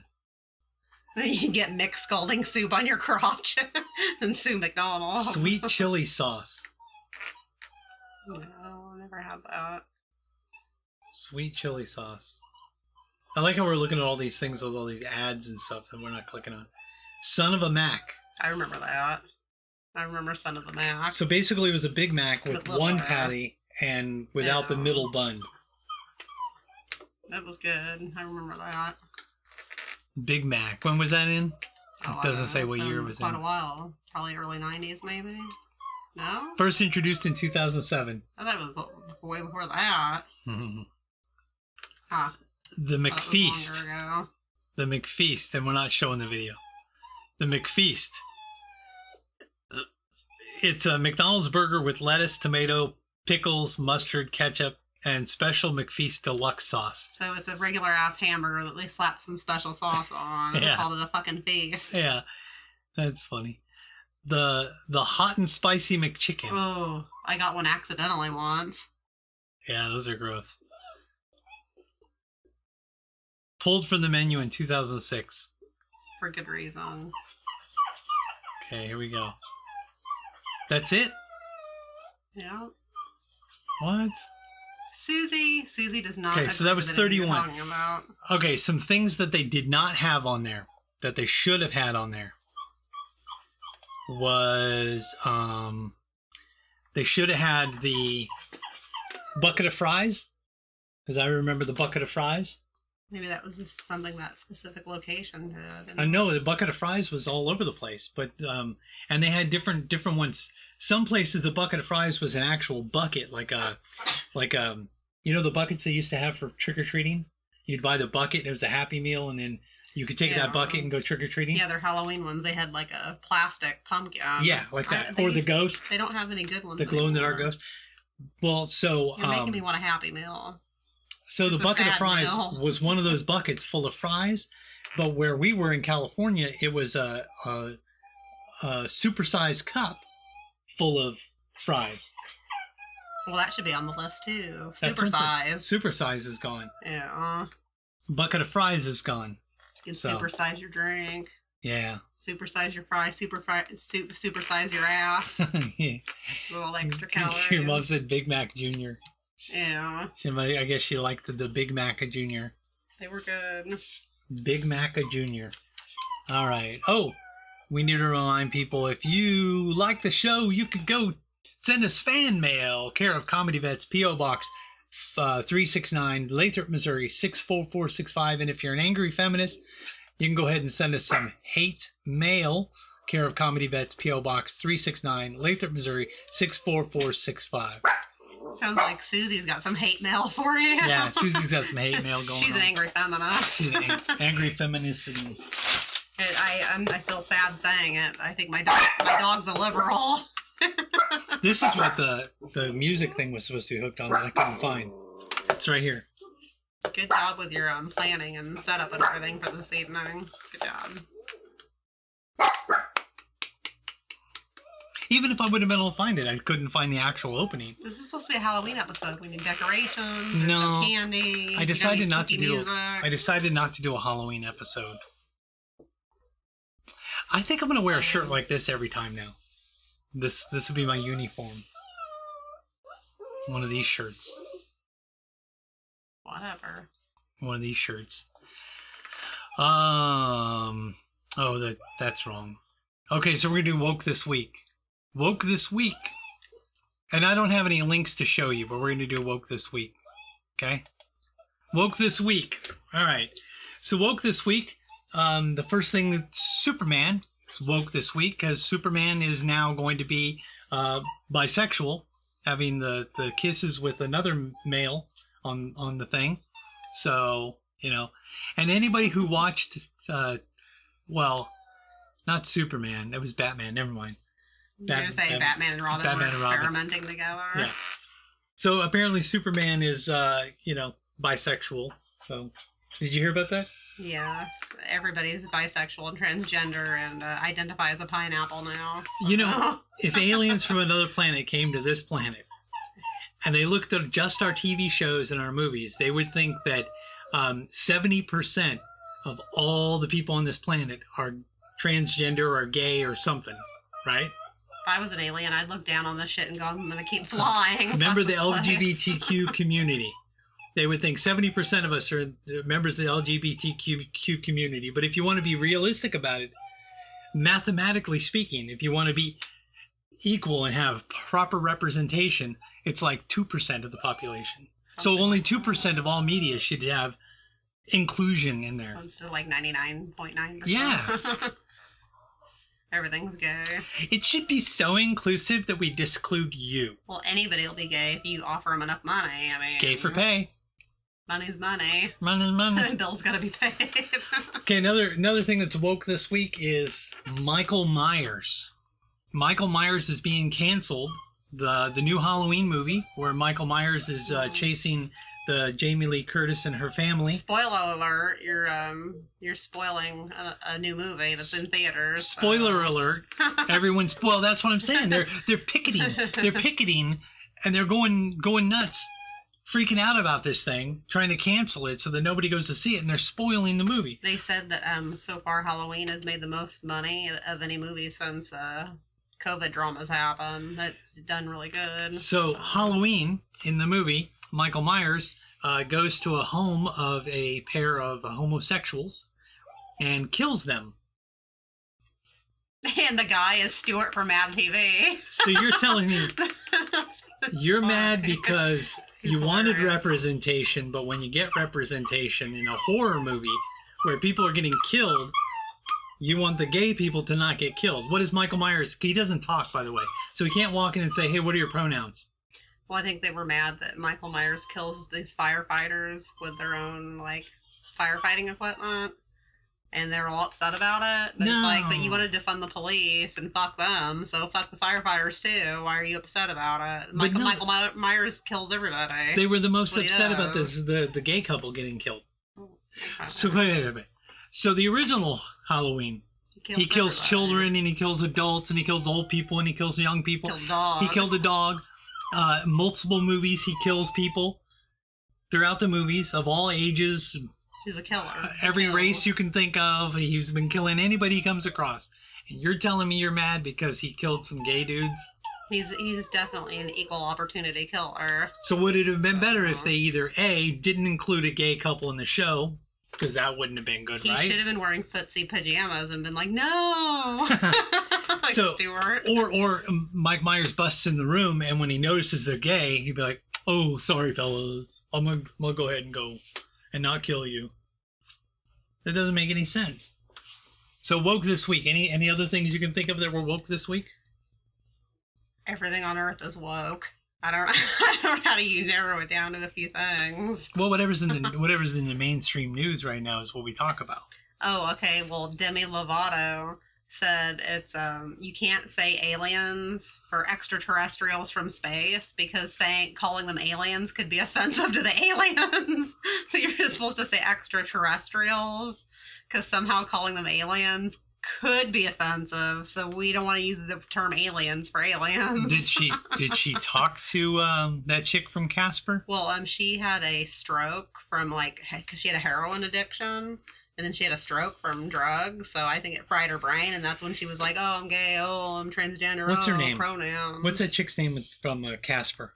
[SPEAKER 2] Then you can get mixed scalding soup on your crotch and sue McDonald.
[SPEAKER 1] Sweet chili sauce.
[SPEAKER 2] No, never had that.
[SPEAKER 1] Sweet chili sauce. I like how we're looking at all these things with all these ads and stuff that we're not clicking on. Son of a Mac.
[SPEAKER 2] I remember that. I remember Son of a Mac.
[SPEAKER 1] So basically it was a Big Mac with one patty and without the middle bun.
[SPEAKER 2] That was good. I remember that.
[SPEAKER 1] Big Mac. When was that in?
[SPEAKER 2] Oh,
[SPEAKER 1] it doesn't say what year it was in.
[SPEAKER 2] Quite a while. Probably early 90s, maybe. No?
[SPEAKER 1] First introduced in 2007.
[SPEAKER 2] I thought it was way before that. Huh.
[SPEAKER 1] The McFeast. The McFeast, and we're not showing the video. The McFeast. It's a McDonald's burger with lettuce, tomato, pickles, mustard, ketchup, and special McFeast deluxe sauce.
[SPEAKER 2] So it's a regular ass hamburger that they slap some special sauce on.
[SPEAKER 1] Yeah.
[SPEAKER 2] They called it a fucking feast.
[SPEAKER 1] Yeah, that's funny. The hot and spicy McChicken.
[SPEAKER 2] Oh, I got one accidentally once.
[SPEAKER 1] Yeah, those are gross. Pulled from the menu in 2006.
[SPEAKER 2] For good reason.
[SPEAKER 1] Okay, here we go. That's it?
[SPEAKER 2] Yeah.
[SPEAKER 1] What?
[SPEAKER 2] Susie does not.
[SPEAKER 1] Okay, so that was 31.
[SPEAKER 2] About.
[SPEAKER 1] Okay, some things that they did not have on there that they should have had on there was they should have had the bucket of fries, because I remember the bucket of fries.
[SPEAKER 2] Maybe that was just something that specific location did.
[SPEAKER 1] I know the bucket of fries was all over the place, but and they had different ones. Some places the bucket of fries was an actual bucket, like the buckets they used to have for trick or treating. You'd buy the bucket, and it was a Happy Meal, and then you could take that bucket and go trick or treating.
[SPEAKER 2] Yeah, their Halloween ones, they had like a plastic pumpkin.
[SPEAKER 1] Yeah, like that, or the ghost.
[SPEAKER 2] They don't have any good ones.
[SPEAKER 1] The glow in the dark ghost. Well, so
[SPEAKER 2] you're making me want a Happy Meal.
[SPEAKER 1] So the bucket of fries was one of those buckets full of fries, but where we were in California, it was a supersized cup full of fries.
[SPEAKER 2] Well, that should be on the list too. Supersize.
[SPEAKER 1] Supersize is gone.
[SPEAKER 2] Yeah.
[SPEAKER 1] Bucket of fries is gone.
[SPEAKER 2] You can supersize your drink.
[SPEAKER 1] Yeah.
[SPEAKER 2] Supersize your fries. Supersize your ass.
[SPEAKER 1] Yeah.
[SPEAKER 2] Little extra calories.
[SPEAKER 1] Your mom said Big Mac Jr.
[SPEAKER 2] Yeah.
[SPEAKER 1] I guess she liked the Big Mac Jr.
[SPEAKER 2] They were good.
[SPEAKER 1] Big Mac Jr. All right. Oh, we need to remind people, if you like the show, you could go send us fan mail, care of Comedy Vets, P.O. Box 369, Lathrop, Missouri 64465. And if you're an angry feminist, you can go ahead and send us some hate mail, care of Comedy Vets, P.O. Box 369, Lathrop, Missouri 64465.
[SPEAKER 2] Sounds like Susie's got some hate mail for you.
[SPEAKER 1] Yeah, Susie's got some hate mail going on.
[SPEAKER 2] She's an angry feminist.
[SPEAKER 1] She's an angry feminist. And
[SPEAKER 2] I feel sad saying it. I think my dog's a liberal.
[SPEAKER 1] This is what the music thing was supposed to be hooked on that I couldn't find. It's right here.
[SPEAKER 2] Good job with your planning and setup and everything for this evening. Good job.
[SPEAKER 1] Even if I would have been able to find it, I couldn't find the actual opening.
[SPEAKER 2] This is supposed to be a Halloween episode. We need decorations.
[SPEAKER 1] No,
[SPEAKER 2] some candy.
[SPEAKER 1] I decided not to do.
[SPEAKER 2] Music.
[SPEAKER 1] I decided not to do a Halloween episode. I think I'm gonna wear a shirt like this every time now. This would be my uniform. One of these shirts.
[SPEAKER 2] Whatever.
[SPEAKER 1] One of these shirts. Oh, that's wrong. Okay, so we're gonna do woke this week. Woke this week. And I don't have any links to show you, but we're gonna do woke this week. Okay? Woke this week. Alright. So woke this week, the first thing that's Superman is woke this week, because Superman is now going to be bisexual, having the kisses with another male on the thing. So, you know. And anybody who watched well, not Superman, it was Batman, never mind.
[SPEAKER 2] You're going to say Batman and Robin were experimenting together?
[SPEAKER 1] Yeah. So apparently Superman is, bisexual. So, did you hear about that?
[SPEAKER 2] Yes. Everybody's bisexual and transgender and identify as a pineapple now. So.
[SPEAKER 1] You know, if aliens from another planet came to this planet and they looked at just our TV shows and our movies, they would think that 70% of all the people on this planet are transgender or gay or something, right?
[SPEAKER 2] If I was an alien, I'd look down on this shit and go, I'm going to keep flying.
[SPEAKER 1] Remember the LGBTQ community. They would think 70% of us are members of the LGBTQ community. But if you want to be realistic about it, mathematically speaking, if you want to be equal and have proper representation, it's like 2% of the population. So only 2% of all media should have inclusion in there.
[SPEAKER 2] Instead of like 99.9%.
[SPEAKER 1] Yeah.
[SPEAKER 2] Everything's gay.
[SPEAKER 1] It should be so inclusive that we disclude you.
[SPEAKER 2] Well, anybody will be gay if you offer them enough money. I mean,
[SPEAKER 1] gay for pay.
[SPEAKER 2] Money's money.
[SPEAKER 1] Money's money.
[SPEAKER 2] Bills gotta be paid.
[SPEAKER 1] Okay, another thing that's woke this week is Michael Myers. Michael Myers is being canceled. The new Halloween movie where Michael Myers is chasing the Jamie Lee Curtis and her family.
[SPEAKER 2] Spoiler alert! You're spoiling a new movie that's in theaters.
[SPEAKER 1] Spoiler alert! Everyone's spoiled. That's what I'm saying. They're picketing. They're picketing, and they're going nuts, freaking out about this thing, trying to cancel it so that nobody goes to see it, and they're spoiling the movie.
[SPEAKER 2] They said that so far Halloween has made the most money of any movie since COVID dramas happened. That's done really good.
[SPEAKER 1] So Halloween in the movie, Michael Myers goes to a home of a pair of homosexuals and kills them.
[SPEAKER 2] And the guy is Stuart from Mad TV.
[SPEAKER 1] So you're telling me you're mad because you wanted representation, but when you get representation in a horror movie where people are getting killed, you want the gay people to not get killed. What is Michael Myers? He doesn't talk, by the way. So he can't walk in and say, hey, what are your pronouns?
[SPEAKER 2] Well, I think they were mad that Michael Myers kills these firefighters with their own, like, firefighting equipment. And they were all upset about it. But
[SPEAKER 1] no.
[SPEAKER 2] It's like, but you wanted to fund the police and fuck them, so fuck the firefighters too. Why are you upset about it? Michael Myers kills everybody.
[SPEAKER 1] They were the most upset about this, the gay couple getting killed. Okay. So wait a minute. So the original Halloween, he kills children and he kills adults and he kills old people and he kills young people. He killed a dog. Multiple movies, he kills people throughout the movies of all ages.
[SPEAKER 2] He's a killer.
[SPEAKER 1] Every race you can think of, he's been killing anybody he comes across. And you're telling me you're mad because he killed some gay dudes?
[SPEAKER 2] He's definitely an equal opportunity killer.
[SPEAKER 1] So would it have been better if they either A, didn't include a gay couple in the show, because that wouldn't have been good, right?
[SPEAKER 2] He should have been wearing footsie pajamas and been like, no! Like
[SPEAKER 1] so,
[SPEAKER 2] Stuart.
[SPEAKER 1] Or Mike Myers busts in the room, and when he notices they're gay, he'd be like, oh, sorry, fellas. I'm gonna go ahead and go and not kill you. That doesn't make any sense. So woke this week. Any other things you can think of that were woke this week?
[SPEAKER 2] Everything on Earth is woke. I don't know how do you narrow it down to a few things.
[SPEAKER 1] Well, whatever's in the mainstream news right now is what we talk about.
[SPEAKER 2] Oh, okay. Well, Demi Lovato said it's you can't say aliens for extraterrestrials from space because calling them aliens could be offensive to the aliens. So you're just supposed to say extraterrestrials because somehow calling them aliens could be offensive. So we don't want to use the term aliens for aliens.
[SPEAKER 1] Did she talk to that chick from Casper?
[SPEAKER 2] Well, she had a stroke from because she had a heroin addiction. And then she had a stroke from drugs, so I think it fried her brain, and that's when she was like, "Oh, I'm gay. Oh, I'm transgender.
[SPEAKER 1] What's her name?
[SPEAKER 2] Pronouns."
[SPEAKER 1] What's that chick's name from Casper?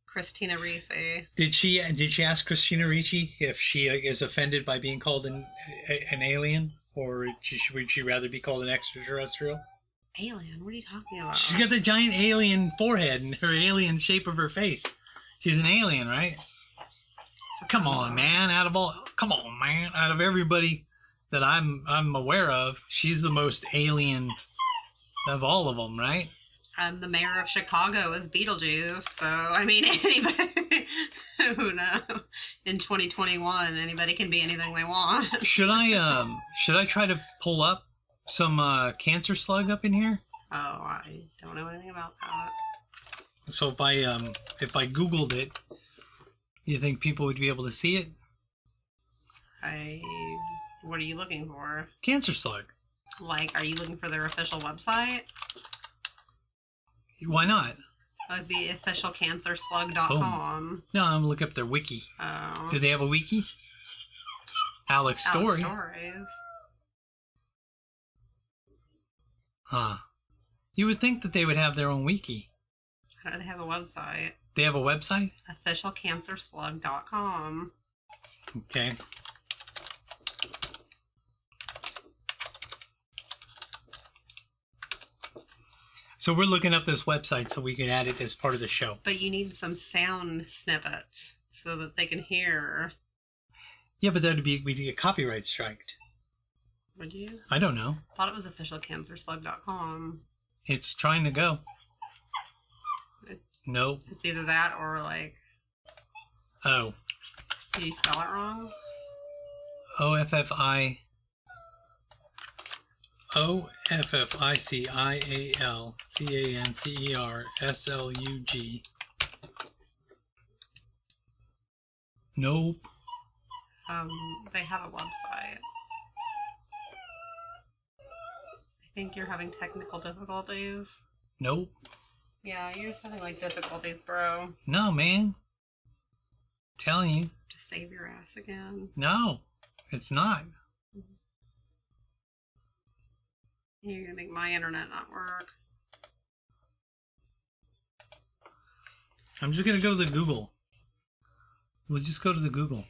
[SPEAKER 2] Christina Ricci.
[SPEAKER 1] Did she ask Christina Ricci if she is offended by being called an alien, or would she rather be called an extraterrestrial?
[SPEAKER 2] Alien? What are you talking about?
[SPEAKER 1] She's got the giant alien forehead and her alien shape of her face. She's an alien, right? Come on, man! Out of everybody that I'm aware of, she's the most alien of all of them, right?
[SPEAKER 2] The mayor of Chicago is Beetlejuice, so I mean, anybody who knows? In 2021, anybody can be anything they want.
[SPEAKER 1] Should I try to pull up some cancer slug up in here?
[SPEAKER 2] Oh, I don't know anything about that.
[SPEAKER 1] So if I Googled it, you think people would be able to see it?
[SPEAKER 2] What are you looking for?
[SPEAKER 1] Cancer slug.
[SPEAKER 2] Like, are you looking for their official website?
[SPEAKER 1] Why not?
[SPEAKER 2] That would be officialcancerslug.com.
[SPEAKER 1] No, I'm gonna look up their wiki.
[SPEAKER 2] Oh.
[SPEAKER 1] Do they have a wiki? Alex Story.
[SPEAKER 2] Stories.
[SPEAKER 1] Huh. You would think that they would have their own wiki.
[SPEAKER 2] How do they have a website?
[SPEAKER 1] They have a website?
[SPEAKER 2] Officialcancerslug.com.
[SPEAKER 1] Okay. So we're looking up this website so we can add it as part of the show.
[SPEAKER 2] But you need some sound snippets so that they can hear.
[SPEAKER 1] Yeah, but we'd get copyright striked.
[SPEAKER 2] Would you?
[SPEAKER 1] I don't know.
[SPEAKER 2] I thought it was officialcancerslug.com.
[SPEAKER 1] It's trying to go. Nope.
[SPEAKER 2] It's either that or like...
[SPEAKER 1] Oh.
[SPEAKER 2] Did you spell it wrong?
[SPEAKER 1] OFFICIAL CANCERSLUG. Nope.
[SPEAKER 2] They have a website. I think you're having technical difficulties.
[SPEAKER 1] Nope.
[SPEAKER 2] Yeah, you're just having like difficulties, bro.
[SPEAKER 1] No, man. Telling you.
[SPEAKER 2] Just save your ass again.
[SPEAKER 1] No, it's not.
[SPEAKER 2] You're gonna make my internet not work.
[SPEAKER 1] I'm just gonna go to the Google. We'll just go to the Google.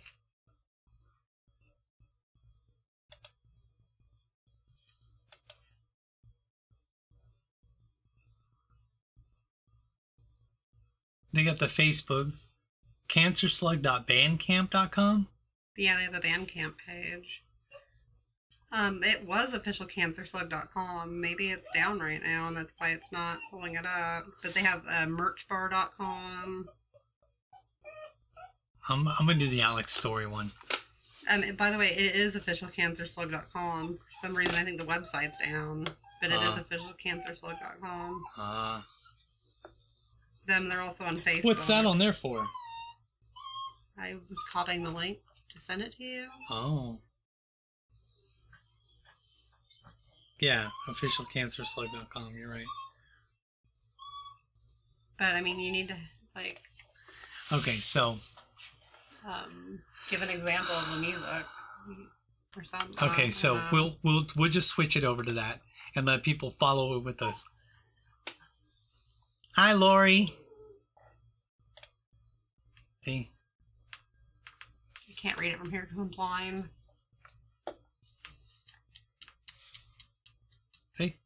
[SPEAKER 1] They got the Facebook. Cancerslug.bandcamp.com?
[SPEAKER 2] Yeah, they have a Bandcamp page. It was officialcancerslug.com. Maybe it's down right now, and that's why it's not pulling it up. But they have merchbar.com.
[SPEAKER 1] I'm gonna do the Alex Story one.
[SPEAKER 2] By the way, it is officialcancerslug.com. For some reason, I think the website's down, but it is officialcancerslug.com. They're also on Facebook.
[SPEAKER 1] What's that on there for?
[SPEAKER 2] I was copying the link to send it to you.
[SPEAKER 1] Oh. Yeah, officialcancerslug.com, you're right.
[SPEAKER 2] But, I mean, you need to, like...
[SPEAKER 1] Okay, so...
[SPEAKER 2] give an example of the music or something.
[SPEAKER 1] Okay, so we'll just switch it over to that and let people follow it with us. Hi, Lori. See?
[SPEAKER 2] I can't read it from here because I'm blind.
[SPEAKER 1] See?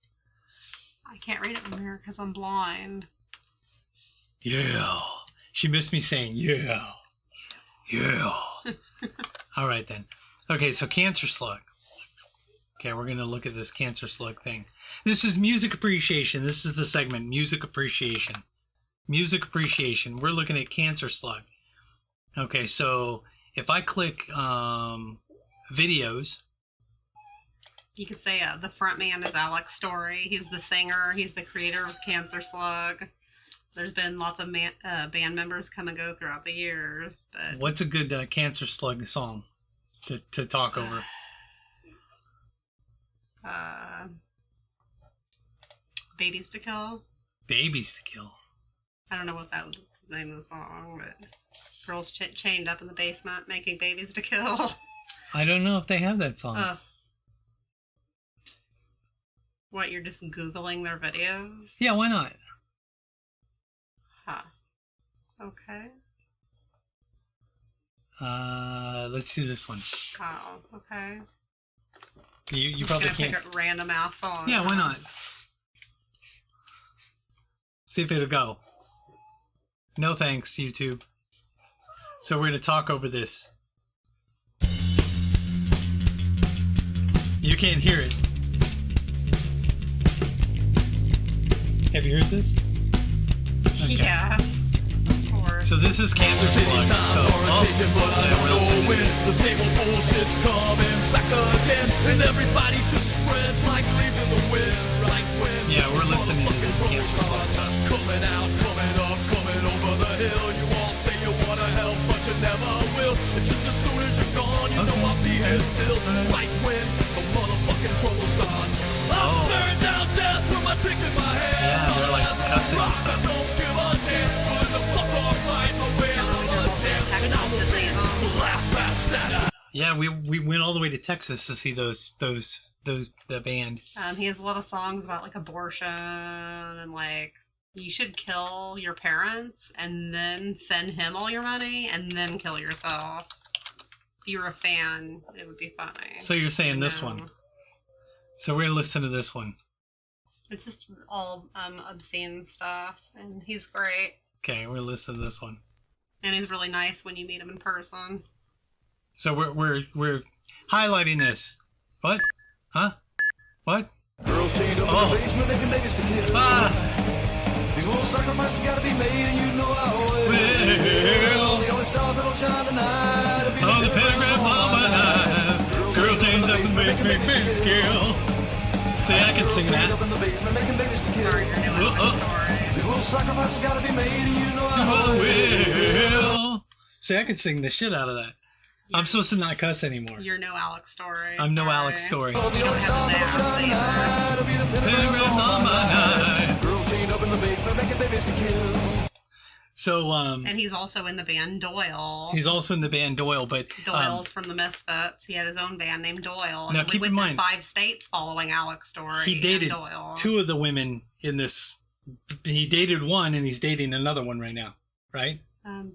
[SPEAKER 2] I can't read it from here because I'm blind.
[SPEAKER 1] Yeah. She missed me saying, yeah. Yeah. All right, then. Okay, so Cancer Slug. Okay, we're going to look at this Cancer Slug thing. This is music appreciation. This is the segment, music appreciation. Music appreciation. We're looking at Cancer Slug. Okay, so if I click videos,
[SPEAKER 2] You could say the front man is Alex Story. He's the singer. He's the creator of Cancer Slug. There's been lots of band members come and go throughout the years. But
[SPEAKER 1] what's a good Cancer Slug song to talk over?
[SPEAKER 2] Babies to Kill.
[SPEAKER 1] Babies to Kill.
[SPEAKER 2] I don't know what that was the name of the song, but girls chained up in the basement making babies to kill.
[SPEAKER 1] I don't know if they have that song.
[SPEAKER 2] What, you're just Googling their videos?
[SPEAKER 1] Yeah, why not?
[SPEAKER 2] Huh. Okay.
[SPEAKER 1] Let's do this one.
[SPEAKER 2] Oh, okay.
[SPEAKER 1] You probably can't.
[SPEAKER 2] Pick a random ass song.
[SPEAKER 1] Yeah, why not? See if it'll go. No thanks, YouTube. So we're gonna talk over this. You can't hear it. Have you heard this? Okay.
[SPEAKER 2] Yeah, of course.
[SPEAKER 1] So this is Cancer Slug. So,
[SPEAKER 3] the same old bullshit's coming back again, and everybody just spreads like leaves in the wind. Right when
[SPEAKER 1] yeah, we're listening to this Cancer Slug stuff.
[SPEAKER 3] Coming out, coming up, coming over the hill. You all say you wanna help, but you never will. And just as soon as you're gone, you know I'll be here still. Right when the motherfucking trouble starts, I'm staring down death with my dick in my hand.
[SPEAKER 1] Yeah, they're like cussing and stuff.
[SPEAKER 3] Don't give a damn. Put the fuck off, fight my way out of the jam. And I will be the last man standing.
[SPEAKER 1] Yeah, we went all the way to Texas to see the band.
[SPEAKER 2] He has a lot of songs about like abortion and like you should kill your parents and then send him all your money and then kill yourself. If you're a fan, it would be funny.
[SPEAKER 1] So you're saying this one. So we're gonna listen to this one.
[SPEAKER 2] It's just all obscene stuff, and he's great.
[SPEAKER 1] Okay, we're gonna listen to this one.
[SPEAKER 2] And he's really nice when you meet him in person.
[SPEAKER 1] So we're highlighting this. What? Huh? What?
[SPEAKER 3] Girls chained up in the basement making babies to kill. These little sacrifices gotta be made, and you know I will. The only stars that'll shine tonight will be
[SPEAKER 1] on the paragraph on my life. Girls chained up in the basement making babies to kill. See, I can sing that.
[SPEAKER 2] Sorry, you're doing my story.
[SPEAKER 3] These little sacrifices gotta be made, and you know I
[SPEAKER 1] will. See, I can sing the shit out of that. I'm supposed to not cuss anymore.
[SPEAKER 2] You're no Alex Story.
[SPEAKER 1] I'm no Alex Story.
[SPEAKER 2] You don't have his ass either.
[SPEAKER 1] So,
[SPEAKER 2] and he's also in the band Doyle.
[SPEAKER 1] He's also in the band Doyle, but
[SPEAKER 2] Doyle's from the Misfits. He had his own band named Doyle.
[SPEAKER 1] Now,
[SPEAKER 2] and
[SPEAKER 1] keep in mind,
[SPEAKER 2] 5 states following Alex Story.
[SPEAKER 1] He dated
[SPEAKER 2] Doyle.
[SPEAKER 1] 2 of the women in this. He dated one, and he's dating another one right now, right?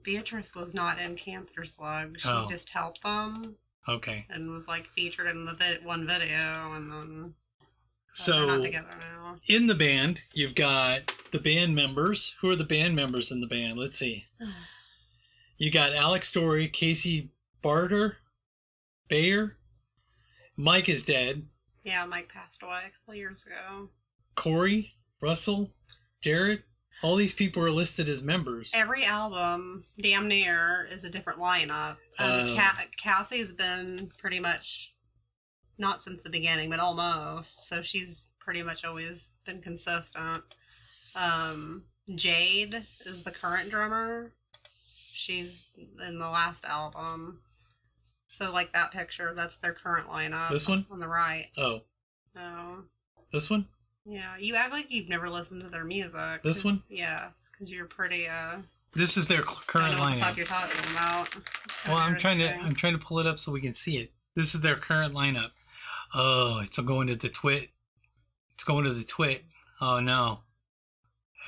[SPEAKER 2] Beatrice was not in Cancer Slug. She just helped them.
[SPEAKER 1] Okay.
[SPEAKER 2] And was like featured in the one video, and then
[SPEAKER 1] so
[SPEAKER 2] they're not together now.
[SPEAKER 1] In the band, you've got the band members. Who are the band members in the band? Let's see. You got Alex Story, Casey Bayer. Mike is dead.
[SPEAKER 2] Yeah, Mike passed away a couple years ago.
[SPEAKER 1] Corey, Russell, Jared. All these people are listed as members.
[SPEAKER 2] Every album, damn near, is a different lineup. Cassie's been pretty much, not since the beginning, but almost. So she's pretty much always been consistent. Jade is the current drummer. She's in the last album. So, like that picture, that's their current lineup.
[SPEAKER 1] This one?
[SPEAKER 2] On the right.
[SPEAKER 1] Oh.
[SPEAKER 2] No.
[SPEAKER 1] This one?
[SPEAKER 2] Yeah, you act like you've never listened to their music.
[SPEAKER 1] This one?
[SPEAKER 2] Yes, because you're pretty,
[SPEAKER 1] This is their current lineup.
[SPEAKER 2] I don't know what the fuck you're talking about.
[SPEAKER 1] Well, I'm trying to pull it up so we can see it. This is their current lineup. Oh, it's going to the twit. It's going to the twit. Oh no.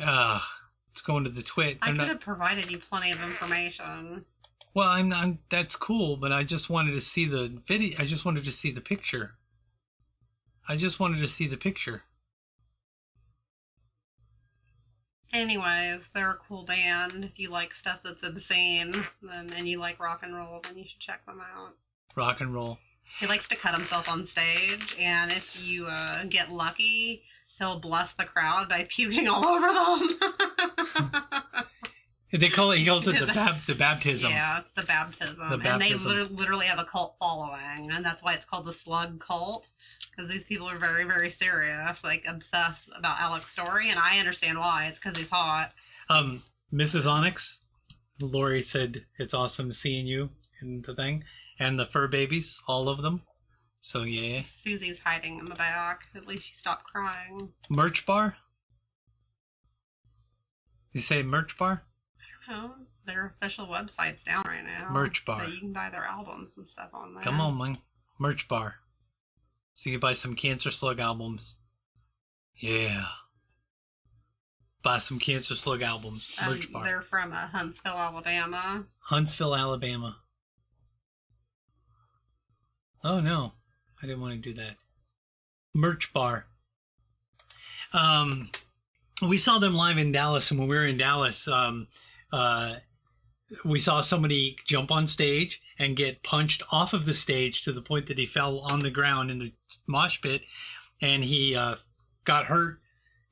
[SPEAKER 1] It's going to the twit.
[SPEAKER 2] I could have provided you plenty of information.
[SPEAKER 1] Well, I'm that's cool, but I just wanted to see the video. I just wanted to see the picture.
[SPEAKER 2] Anyways, they're a cool band. If you like stuff that's obscene and you like rock and roll, then you should check them out.
[SPEAKER 1] Rock and roll.
[SPEAKER 2] He likes to cut himself on stage, and if you get lucky, he'll bless the crowd by puking all over them.
[SPEAKER 1] He calls it the baptism.
[SPEAKER 2] Yeah, it's the baptism. And they literally have a cult following, and that's why it's called the Slug cult. Because these people are very, very serious, like obsessed about Alec's story, and I understand why. It's because he's hot.
[SPEAKER 1] Mrs. Onyx, Lori said it's awesome seeing you in the thing, and the fur babies, all of them. So yeah.
[SPEAKER 2] Susie's hiding in the back. At least she stopped crying.
[SPEAKER 1] Merch bar? You say merch bar?
[SPEAKER 2] I don't know. Their official website's down right now.
[SPEAKER 1] Merch bar.
[SPEAKER 2] So you can buy their albums and stuff on there.
[SPEAKER 1] Come on, man. Merch bar. So you can buy some Cancer Slug albums. Yeah. Buy some Cancer Slug albums. Merch bar.
[SPEAKER 2] They're from Huntsville, Alabama.
[SPEAKER 1] Huntsville, Alabama. Oh, no. I didn't want to do that. Merch bar. We saw them live in Dallas, and when we were in Dallas, we saw somebody jump on stage and get punched off of the stage to the point that he fell on the ground in the mosh pit, and he got hurt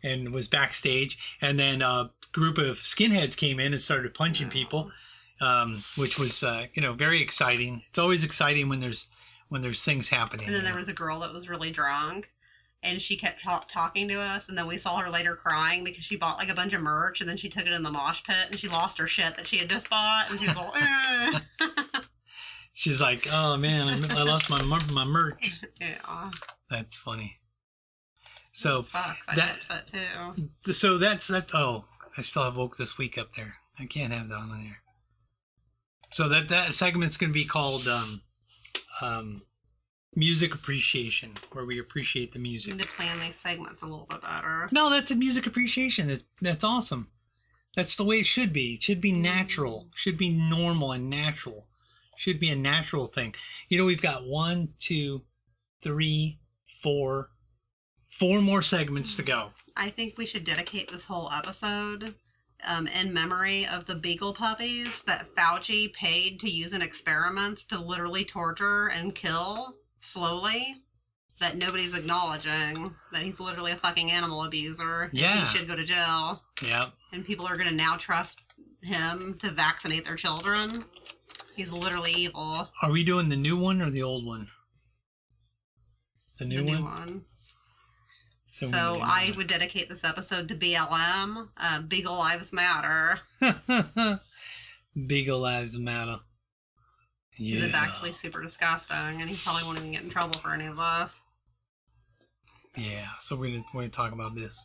[SPEAKER 1] and was backstage. And then a group of skinheads came in and started punching people, which was very exciting. It's always exciting when there's things happening.
[SPEAKER 2] And then there was a girl that was really drunk, and she kept talking to us, and then we saw her later crying because she bought like a bunch of merch, and then she took it in the mosh pit, and she lost her shit that she had just bought, and she was like, eh.
[SPEAKER 1] She's like, oh man, I lost my merch.
[SPEAKER 2] Yeah.
[SPEAKER 1] That's funny. So
[SPEAKER 2] sucks. I get upset too.
[SPEAKER 1] So that's that. Oh, I still have Woke This Week up there. I can't have that on there. So that segment's going to be called Music Appreciation, where we appreciate the music.
[SPEAKER 2] We need to plan these segments a little bit better.
[SPEAKER 1] No, that's a music appreciation. That's awesome. That's the way it should be. It should be natural. Should be normal and natural. Should be a natural thing. We've got 1, 2, 3, 4 more segments to go.
[SPEAKER 2] I think we should dedicate this whole episode in memory of the beagle puppies that Fauci paid to use in experiments to literally torture and kill slowly, that nobody's acknowledging that he's literally a fucking animal abuser.
[SPEAKER 1] Yeah.
[SPEAKER 2] He should go to jail.
[SPEAKER 1] Yeah.
[SPEAKER 2] And people are going to now trust him to vaccinate their children. He's literally evil.
[SPEAKER 1] Are we doing the new one or the old one? The new one?
[SPEAKER 2] So I would dedicate this episode to BLM. Beagle Lives Matter.
[SPEAKER 1] Beagle Lives Matter. Yeah.
[SPEAKER 2] It is actually super disgusting, and he probably won't even get in trouble for any of this.
[SPEAKER 1] Yeah, so we're gonna talk about this.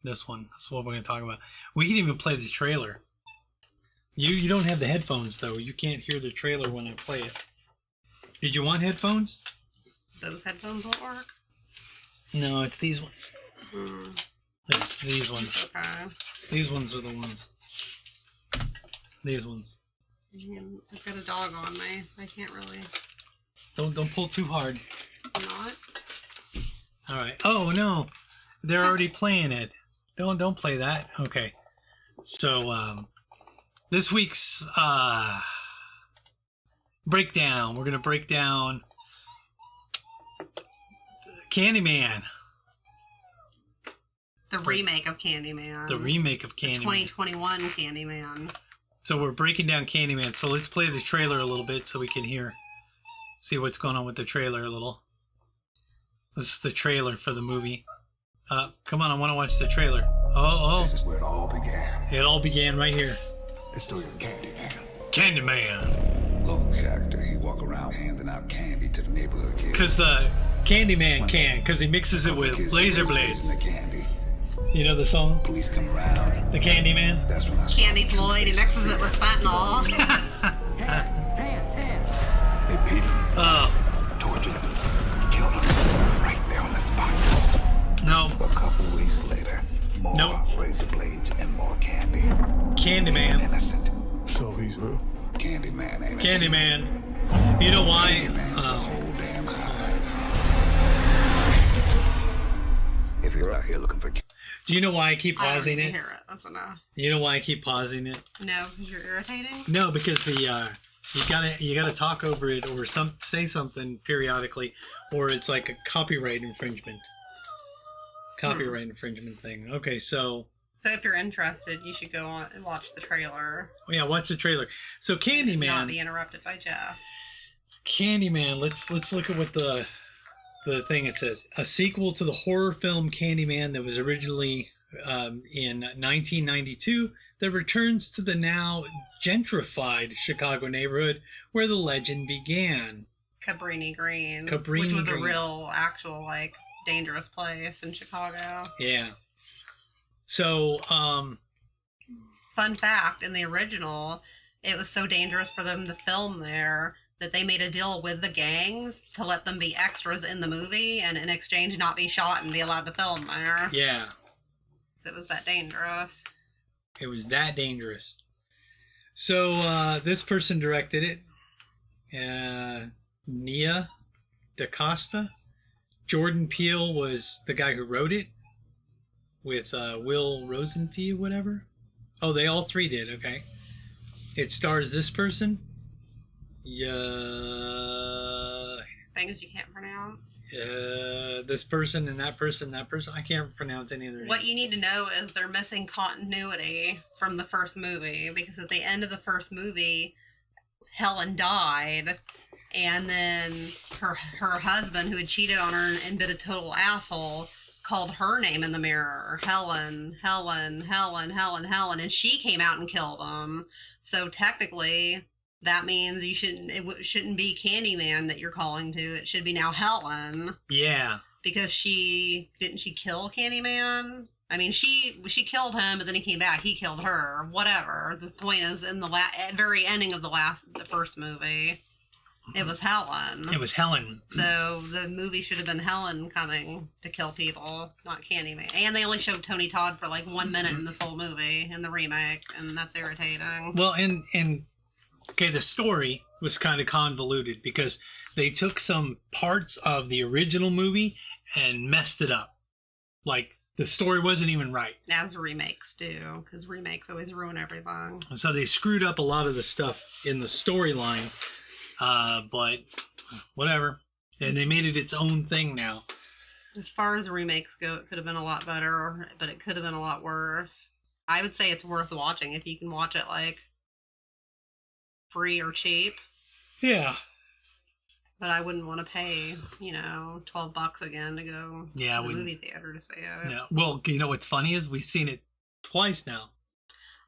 [SPEAKER 1] This one. That's what we're gonna talk about. We can even play the trailer. You don't have the headphones though. You can't hear the trailer when I play it. Did you want headphones?
[SPEAKER 2] Those headphones won't work?
[SPEAKER 1] No, it's these ones. It's these ones.
[SPEAKER 2] Okay.
[SPEAKER 1] These ones are the ones. These ones.
[SPEAKER 2] I've got a dog on me, so I can't really.
[SPEAKER 1] Don't pull too hard.
[SPEAKER 2] I'm not.
[SPEAKER 1] All right. Oh no, they're already playing it. Don't play that. Okay. So this week's breakdown. We're gonna break down Candyman.
[SPEAKER 2] The remake of Candyman.
[SPEAKER 1] The remake of Candyman.
[SPEAKER 2] 2021 Candyman.
[SPEAKER 1] So we're breaking down Candyman. So let's play the trailer a little bit so we can see what's going on with the trailer a little. This is the trailer for the movie. Come on, I want to watch the trailer. Oh.
[SPEAKER 4] This is where it all began.
[SPEAKER 1] It all began right here.
[SPEAKER 4] The story of Candyman.
[SPEAKER 1] Candyman.
[SPEAKER 4] Local character, he walk around handing out candy to the neighborhood kids.
[SPEAKER 1] Because the Candyman can, because he mixes it with laser blades.
[SPEAKER 4] The candy.
[SPEAKER 1] You know the song?
[SPEAKER 4] Police come around.
[SPEAKER 1] The Candyman?
[SPEAKER 4] That's when I saw
[SPEAKER 2] Candy Floyd, he mixes it with fentanyl.
[SPEAKER 4] hands. They beat him.
[SPEAKER 1] Oh.
[SPEAKER 4] Tortured him. Killed him. Right there on the spot.
[SPEAKER 1] No.
[SPEAKER 4] A couple weeks later, more razor blades and more candy.
[SPEAKER 1] Candyman.
[SPEAKER 4] Innocent.
[SPEAKER 5] So he's who?
[SPEAKER 4] Candyman, ain't it?
[SPEAKER 1] Candyman. You know why?
[SPEAKER 4] Candyman's the whole damn hive. If you're out here looking for
[SPEAKER 1] Do you know why I keep pausing
[SPEAKER 2] I don't
[SPEAKER 1] it?
[SPEAKER 2] hear it. That's enough.
[SPEAKER 1] You know why I keep pausing it?
[SPEAKER 2] No, because you're irritating?
[SPEAKER 1] No, because the you gotta talk over it or say something periodically, or it's like a copyright infringement. Copyright infringement thing. Okay, so
[SPEAKER 2] if you're interested, you should go on and watch the trailer.
[SPEAKER 1] yeah, watch the trailer. So Candyman.
[SPEAKER 2] Not be interrupted by Jeff.
[SPEAKER 1] Candyman. Let's look at what the the thing. It says a sequel to the horror film Candyman that was originally in 1992 that returns to the now gentrified Chicago neighborhood where the legend began.
[SPEAKER 2] Cabrini Green.
[SPEAKER 1] Cabrini
[SPEAKER 2] which was
[SPEAKER 1] Green.
[SPEAKER 2] a real, actual, like, dangerous place in Chicago.
[SPEAKER 1] Yeah. So,
[SPEAKER 2] Fun fact, in the original, it was so dangerous for them to film there that they made a deal with the gangs to let them be extras in the movie and in exchange not be shot and be allowed to film there.
[SPEAKER 1] yeah,
[SPEAKER 2] It was that dangerous.
[SPEAKER 1] it was that dangerous. So, this person directed it. Nia DaCosta. Jordan Peele was the guy who wrote it with Will Rosenfield, whatever. Oh, they all three did. Okay. It stars this person.
[SPEAKER 2] Things you can't pronounce.
[SPEAKER 1] This person and that person, that person. I can't pronounce any of their names.
[SPEAKER 2] What you need to know is they're missing continuity from the first movie, because at the end of the first movie, Helen died, and then her husband, who had cheated on her and been a total asshole, called her name in the mirror, Helen, and she came out and killed him. So technically, that means it shouldn't be Candyman that you're calling to. It should be now Helen.
[SPEAKER 1] Yeah.
[SPEAKER 2] Because she kill Candyman? I mean, she killed him, but then he came back. He killed her. Whatever. The point is, in the very ending of the first movie, it was Helen.
[SPEAKER 1] It was Helen.
[SPEAKER 2] So the movie should have been Helen coming to kill people, not Candyman. And they only showed Tony Todd for like 1 minute in this whole movie, in the remake, and that's irritating.
[SPEAKER 1] Well, and okay, the story was kind of convoluted because they took some parts of the original movie and messed it up. Like, the story wasn't even right.
[SPEAKER 2] As remakes do, because remakes always ruin everything.
[SPEAKER 1] So they screwed up a lot of the stuff in the storyline, but whatever. And they made it its own thing now.
[SPEAKER 2] As far as remakes go, it could have been a lot better, but it could have been a lot worse. I would say it's worth watching if you can watch it, like, free or cheap.
[SPEAKER 1] Yeah.
[SPEAKER 2] But I wouldn't want to pay, $12 again to go to the movie theater to see it.
[SPEAKER 1] Yeah. Well, you know what's funny is we've seen it twice now.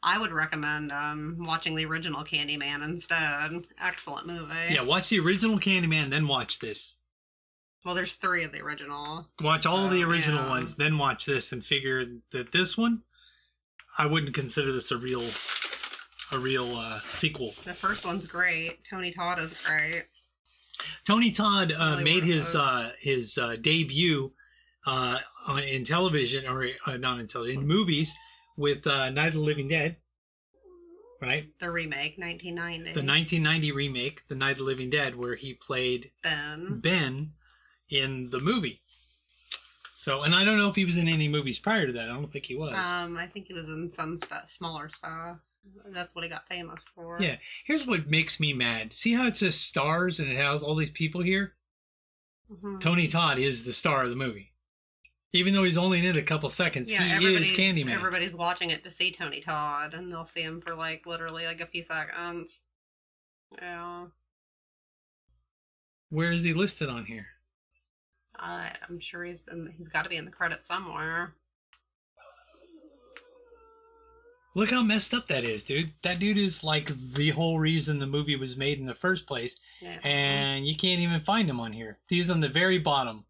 [SPEAKER 2] I would recommend watching the original Candyman instead. Excellent movie.
[SPEAKER 1] Yeah, watch the original Candyman, then watch this.
[SPEAKER 2] Well, there's 3 of the original.
[SPEAKER 1] Watch all the original ones, then watch this, and figure that this one, I wouldn't consider this a real sequel.
[SPEAKER 2] The first one's great. Tony Todd is great.
[SPEAKER 1] Tony Todd
[SPEAKER 2] Really
[SPEAKER 1] made his debut in television, or not in television, in movies with Night of the Living Dead, right?
[SPEAKER 2] The remake, 1990.
[SPEAKER 1] The 1990 remake, The Night of the Living Dead, where he played Ben in the movie. So, and I don't know if he was in any movies prior to that. I don't think he was.
[SPEAKER 2] I think he was in some smaller stuff. That's what he got famous for.
[SPEAKER 1] Yeah. Here's what makes me mad. See how it says stars and it has all these people here?
[SPEAKER 2] Mm-hmm.
[SPEAKER 1] Tony Todd is the star of the movie. Even though he's only in it a couple seconds, he is Candyman.
[SPEAKER 2] Everybody's watching it to see Tony Todd, and they'll see him for literally a few seconds. Yeah.
[SPEAKER 1] Where is he listed on here?
[SPEAKER 2] I'm sure he's got to be in the credits somewhere.
[SPEAKER 1] Look how messed up that is, dude. That dude is like the whole reason the movie was made in the first place. Yeah. And you can't even find him on here. He's on the very bottom.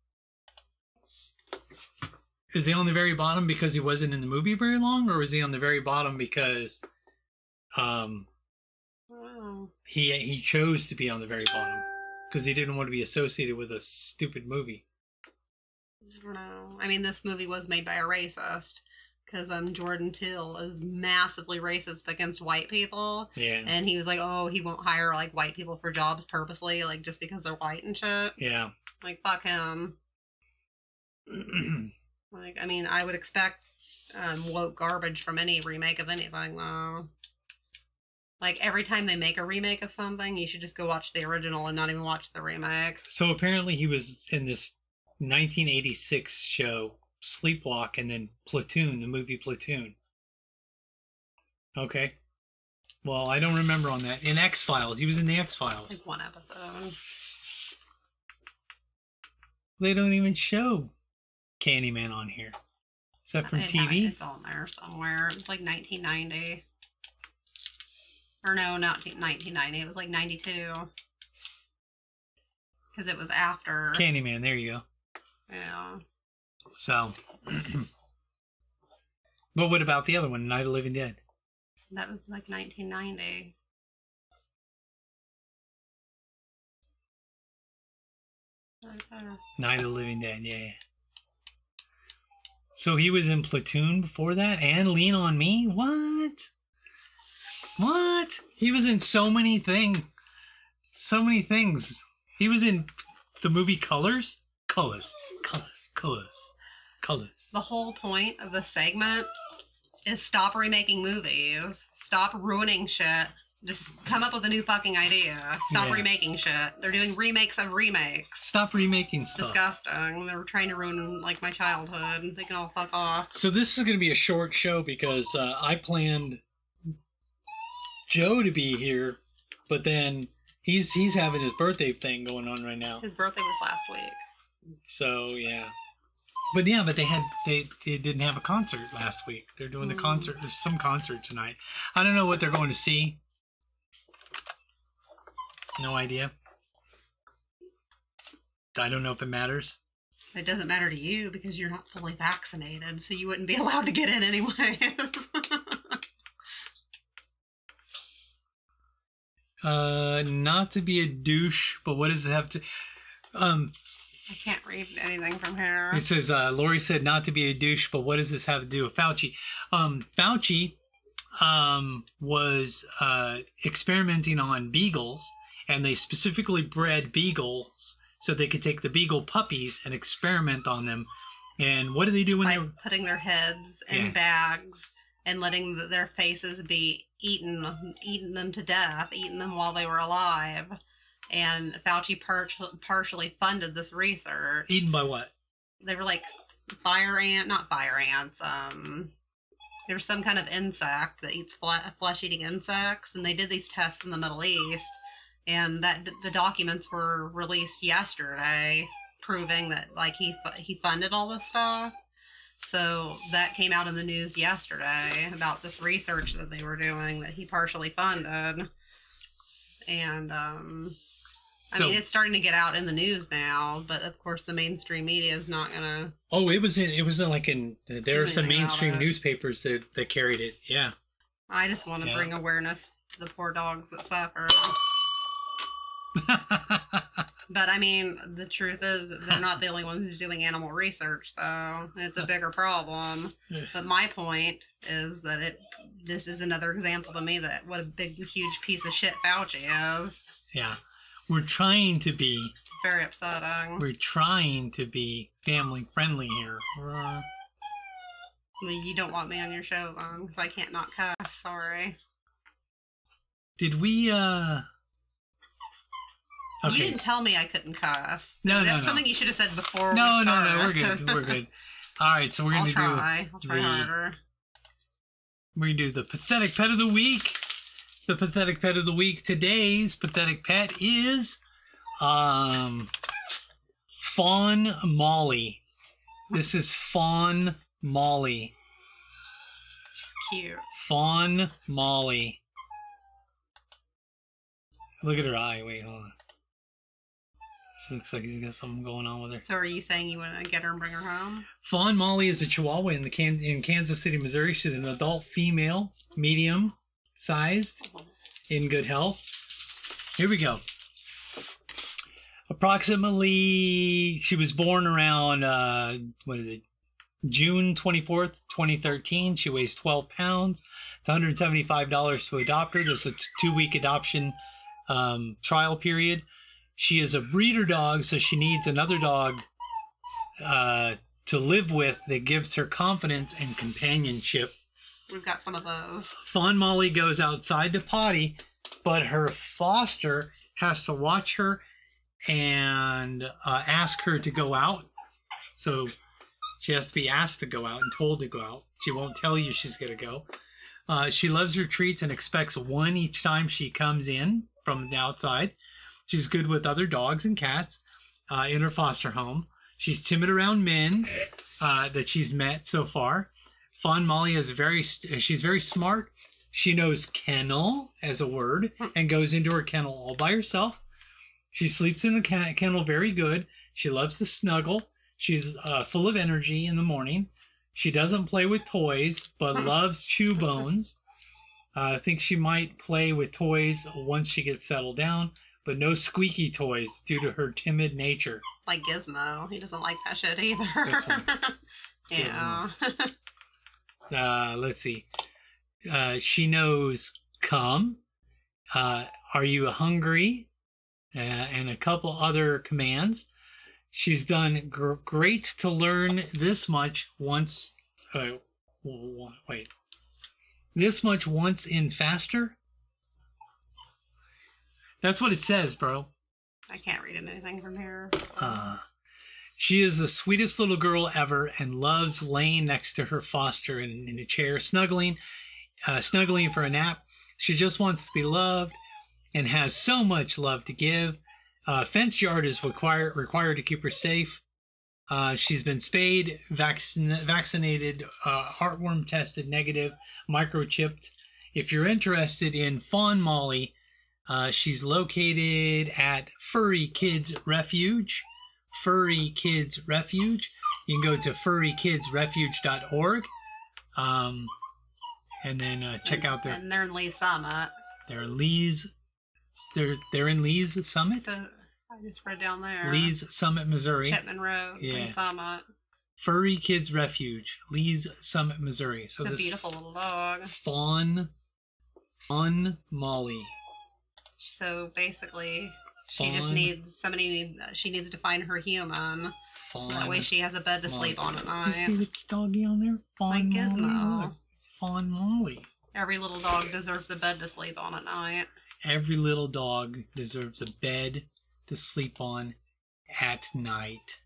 [SPEAKER 1] Is he on the very bottom because he wasn't in the movie very long? Or is he on the very bottom because he chose to be on the very bottom? Because he didn't want to be associated with a stupid movie.
[SPEAKER 2] I don't know. I mean, this movie was made by a racist. Because Jordan Peele is massively racist against white people.
[SPEAKER 1] Yeah.
[SPEAKER 2] And he was like, oh, he won't hire, white people for jobs purposely, just because they're white and shit.
[SPEAKER 1] Yeah.
[SPEAKER 2] Fuck him. I mean, I would expect woke garbage from any remake of anything, though. Every time they make a remake of something, you should just go watch the original and not even watch the remake.
[SPEAKER 1] So apparently he was in this 1986 show, Sleepwalk, and then Platoon, the movie Platoon. Okay. Well, I don't remember on that. In X-Files. He was in the X-Files.
[SPEAKER 2] One episode.
[SPEAKER 1] They don't even show Candyman on here. Is that from TV?
[SPEAKER 2] It's on there somewhere. It was like 1990. Or no, not 1990. It was like 92. Because it was after.
[SPEAKER 1] Candyman, there you go.
[SPEAKER 2] Yeah.
[SPEAKER 1] So. But what about the other one, Night of the Living Dead?
[SPEAKER 2] That was like 1990. Right there.
[SPEAKER 1] Night of the Living Dead, yeah. So he was in Platoon before that and Lean on Me? What? What? He was in so many things. So many things. He was in the movie Colors? Colors.
[SPEAKER 2] The whole point of the segment is stop remaking movies. Stop ruining shit. Just come up with a new fucking idea. Stop remaking shit. They're doing remakes of remakes.
[SPEAKER 1] Stop remaking stuff.
[SPEAKER 2] Disgusting. They were trying to ruin like my childhood. They can all fuck off.
[SPEAKER 1] So this is going to be a short show because I planned Joe to be here, but then he's having his birthday thing going on right now.
[SPEAKER 2] His birthday was last week.
[SPEAKER 1] So yeah. But they didn't have a concert last week. They're doing the concert. There's some concert tonight. I don't know what they're going to see. No idea. I don't know if it matters.
[SPEAKER 2] It doesn't matter to you because you're not fully vaccinated, so you wouldn't be allowed to get in anyway.
[SPEAKER 1] Not to be a douche, but what does it have to...
[SPEAKER 2] I can't read anything from here.
[SPEAKER 1] It says, Lori said not to be a douche, but what does this have to do with Fauci? Fauci was experimenting on beagles, and they specifically bred beagles so they could take the beagle puppies and experiment on them. And what do they do when they're...
[SPEAKER 2] putting their heads in bags and letting their faces be eaten them to death, eating them while they were alive. And Fauci partially funded this research.
[SPEAKER 1] Eaten by what?
[SPEAKER 2] They were like not fire ants. There was some kind of insect that eats flesh-eating insects, and they did these tests in the Middle East, and the documents were released yesterday, proving that like he funded all this stuff. So that came out in the news yesterday about this research that they were doing that he partially funded, and I mean, it's starting to get out in the news now, but of course the mainstream media is not gonna.
[SPEAKER 1] Oh, it was in there are some mainstream newspapers that carried it. Yeah.
[SPEAKER 2] I just want to bring awareness to the poor dogs that suffer. But I mean, the truth is they're not the only ones who's doing animal research, though. It's a bigger problem. But my point is that this is another example to me that what a big, huge piece of shit Fauci is.
[SPEAKER 1] Yeah. We're trying to be...
[SPEAKER 2] It's very upsetting.
[SPEAKER 1] We're trying to be family friendly here.
[SPEAKER 2] You don't want me on your show, then, because I can't not cuss. Sorry.
[SPEAKER 1] Did we,
[SPEAKER 2] Okay. You didn't tell me I couldn't cuss.
[SPEAKER 1] No,
[SPEAKER 2] That's something you should have said before.
[SPEAKER 1] No, we're good. We're good. All right, so we're going to
[SPEAKER 2] I'll try harder.
[SPEAKER 1] We're going to do the pathetic pet of the week. The pathetic pet of the week. Today's pathetic pet is Fawn Molly. This is Fawn Molly.
[SPEAKER 2] She's cute.
[SPEAKER 1] Fawn Molly. Look at her eye. Wait, hold on. She looks like he's got something going on with her.
[SPEAKER 2] So are you saying you want to get her and bring her home?
[SPEAKER 1] Fawn Molly is a Chihuahua in Kansas City, Missouri. She's an adult female, medium sized, in good health. Here we go. Approximately, she was born around, June 24th, 2013. She weighs 12 pounds. It's $175 to adopt her. There's a 2-week adoption trial period. She is a breeder dog, so she needs another dog to live with that gives her confidence and companionship.
[SPEAKER 2] We've got some of those.
[SPEAKER 1] Fawn Molly goes outside to potty, but her foster has to watch her and ask her to go out. So she has to be asked to go out and told to go out. She won't tell you she's going to go. She loves her treats and expects one each time she comes in from the outside. She's good with other dogs and cats in her foster home. She's timid around men that she's met so far. Fawn Molly she's very smart. She knows kennel as a word and goes into her kennel all by herself. She sleeps in the kennel very good. She loves to snuggle. She's full of energy in the morning. She doesn't play with toys, but loves chew bones. I think she might play with toys once she gets settled down, but no squeaky toys due to her timid nature.
[SPEAKER 2] Like Gizmo. He doesn't like that shit either.
[SPEAKER 1] This one.
[SPEAKER 2] Yeah.
[SPEAKER 1] Let's see. She knows come, are you hungry, and a couple other commands. She's done great to learn this much once. This much once in faster. That's what it says, bro.
[SPEAKER 2] I can't read anything from here.
[SPEAKER 1] She is the sweetest little girl ever and loves laying next to her foster in a chair, snuggling for a nap. She just wants to be loved and has so much love to give. Fence yard is required to keep her safe. She's been spayed, vaccinated, heartworm tested negative, microchipped. If you're interested in Fawn Molly, she's located at Furry Kids Refuge. Furry Kids Refuge. You can go to furrykidsrefuge.org. And then check out their.
[SPEAKER 2] And they're in Lee's Summit.
[SPEAKER 1] They're in Lee's Summit.
[SPEAKER 2] I just read down there.
[SPEAKER 1] Lee's Summit, Missouri.
[SPEAKER 2] Chapman Road.
[SPEAKER 1] Yeah.
[SPEAKER 2] Lee's Summit.
[SPEAKER 1] Furry Kids Refuge, Lee's Summit, Missouri. So
[SPEAKER 2] It's a
[SPEAKER 1] this
[SPEAKER 2] beautiful little dog.
[SPEAKER 1] Fawn Molly.
[SPEAKER 2] So basically, she
[SPEAKER 1] Fawn.
[SPEAKER 2] just needs she needs to find her human.
[SPEAKER 1] Fawn.
[SPEAKER 2] That way she has a bed to sleep on at
[SPEAKER 1] You see
[SPEAKER 2] night.
[SPEAKER 1] the doggy on there? Fawn
[SPEAKER 2] Like Gizmo.
[SPEAKER 1] Molly. Look, it's Fawn Molly.
[SPEAKER 2] Every little dog deserves a bed to sleep on at night.
[SPEAKER 1] Every little dog deserves a bed to sleep on at night.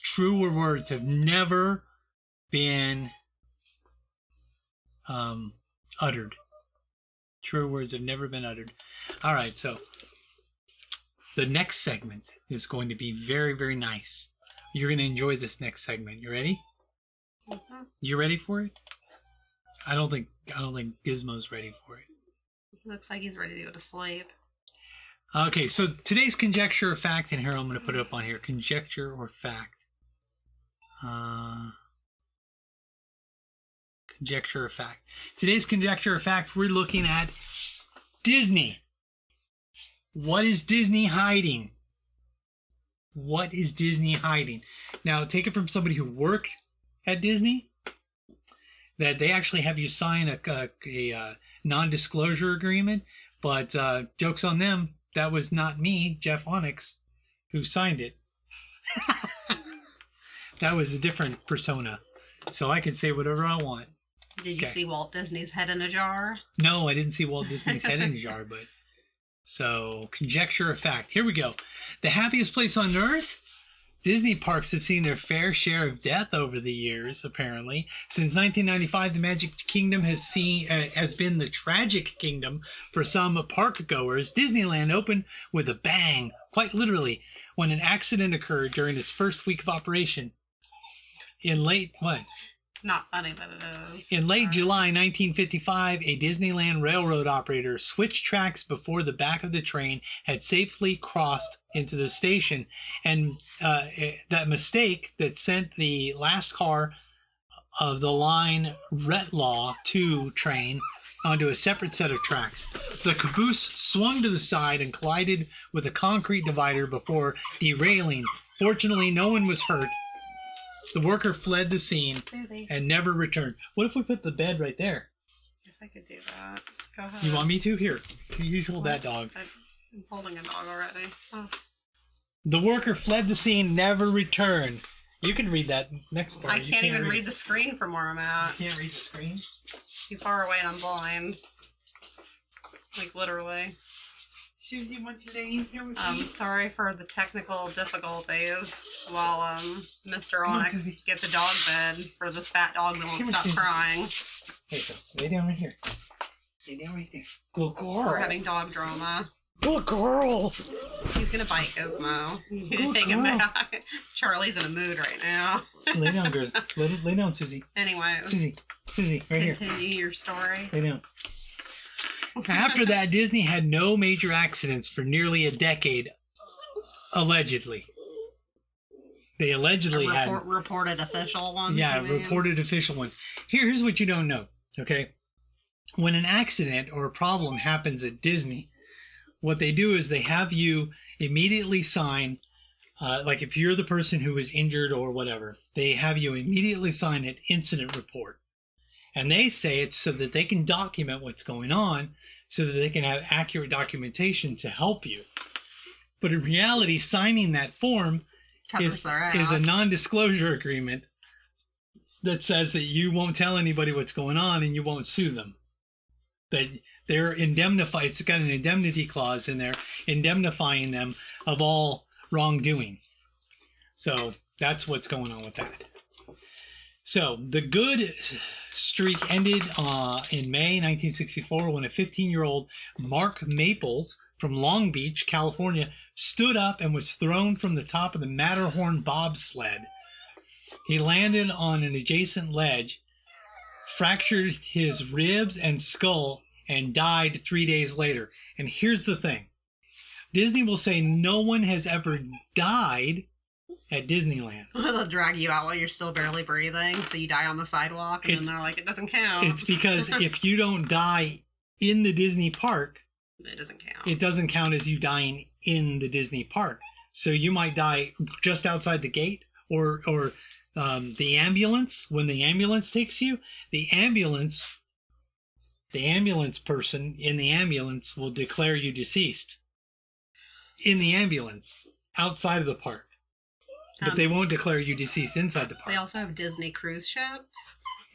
[SPEAKER 1] Truer words have never been uttered. Truer words have never been uttered. All right, so the next segment is going to be very, very nice. You're going to enjoy this next segment. You ready?
[SPEAKER 2] Mm-hmm.
[SPEAKER 1] You ready for it? I don't think Gizmo's ready for it.
[SPEAKER 2] Looks like he's ready to go to sleep.
[SPEAKER 1] Okay, so today's conjecture or fact, and here I'm going to put it up on here. Conjecture or fact. Conjecture or fact. Today's conjecture or fact, we're looking at Disney. What is Disney hiding? What is Disney hiding? Now, take it from somebody who worked at Disney, that they actually have you sign a non-disclosure agreement, but joke's on them. That was not me, Jeff Onyx, who signed it. That was a different persona. So I can say whatever I want.
[SPEAKER 2] Did you see Walt Disney's head in a jar?
[SPEAKER 1] No, I didn't see Walt Disney's head in a jar, but... So, conjecture or fact. Here we go. The happiest place on Earth? Disney parks have seen their fair share of death over the years, apparently. Since 1995, the Magic Kingdom has been the tragic kingdom for some park goers. Disneyland opened with a bang, quite literally, when an accident occurred during its first week of operation. In late
[SPEAKER 2] Not funny, but it is.
[SPEAKER 1] In late July 1955, a Disneyland railroad operator switched tracks before the back of the train had safely crossed into the station, and that mistake that sent the last car of the line Retlaw 2 train onto a separate set of tracks. The caboose swung to the side and collided with a concrete divider before derailing. Fortunately, no one was hurt. The worker fled the scene and never returned. What if we put the bed right there?
[SPEAKER 2] Guess I could do that. Go ahead.
[SPEAKER 1] You want me to? Here. You hold that dog.
[SPEAKER 2] I'm holding a dog already. Oh.
[SPEAKER 1] The worker fled the scene, never returned. You can read that next part.
[SPEAKER 2] I can't even read the screen from where I'm at.
[SPEAKER 1] You can't read the screen?
[SPEAKER 2] Too far away and I'm blind. Like, literally.
[SPEAKER 1] Susie, want to lay in here with me?
[SPEAKER 2] Sorry for the technical difficulties while Mr. Onyx gets a dog bed for this fat dog that won't stop crying.
[SPEAKER 1] Hey, lay down right here. Lay down right there. Go, girl.
[SPEAKER 2] We're having dog drama.
[SPEAKER 1] Good girl.
[SPEAKER 2] He's gonna bite Gizmo.
[SPEAKER 1] Good
[SPEAKER 2] Take him
[SPEAKER 1] girl.
[SPEAKER 2] back. Charlie's in a mood right now.
[SPEAKER 1] Lay down, girls. Lay down, Susie.
[SPEAKER 2] Anyway,
[SPEAKER 1] Susie, right here.
[SPEAKER 2] continue your story.
[SPEAKER 1] Lay down. After that, Disney had no major accidents for nearly a decade, allegedly. They allegedly had
[SPEAKER 2] reported official ones.
[SPEAKER 1] Yeah,
[SPEAKER 2] you mean?
[SPEAKER 1] reported official ones. Here's what you don't know, okay? When an accident or a problem happens at Disney, what they do is they have you immediately sign, like if you're the person who was injured or whatever, they have you immediately sign an incident report. And they say it's so that they can document what's going on, so that they can have accurate documentation to help you. But in reality, signing that form is a non-disclosure agreement that says that you won't tell anybody what's going on and you won't sue them. That they're indemnified. It's got an indemnity clause in there, indemnifying them of all wrongdoing. So that's what's going on with that. So the good streak ended in May 1964 when a 15-year-old Mark Maples from Long Beach, California, stood up and was thrown from the top of the Matterhorn bobsled. He landed on an adjacent ledge, fractured his ribs and skull, and died 3 days later. And here's the thing. Disney will say no one has ever died at Disneyland.
[SPEAKER 2] They'll drag you out while you're still barely breathing, so you die on the sidewalk, and then they're like, it doesn't count.
[SPEAKER 1] It's because if you don't die in the Disney park,
[SPEAKER 2] it doesn't count.
[SPEAKER 1] It doesn't count as you dying in the Disney park. So you might die just outside the gate, or the ambulance, when the ambulance takes you, the ambulance person in the ambulance will declare you deceased in the ambulance outside of the park. But they won't declare you deceased inside the park.
[SPEAKER 2] They also have Disney cruise ships.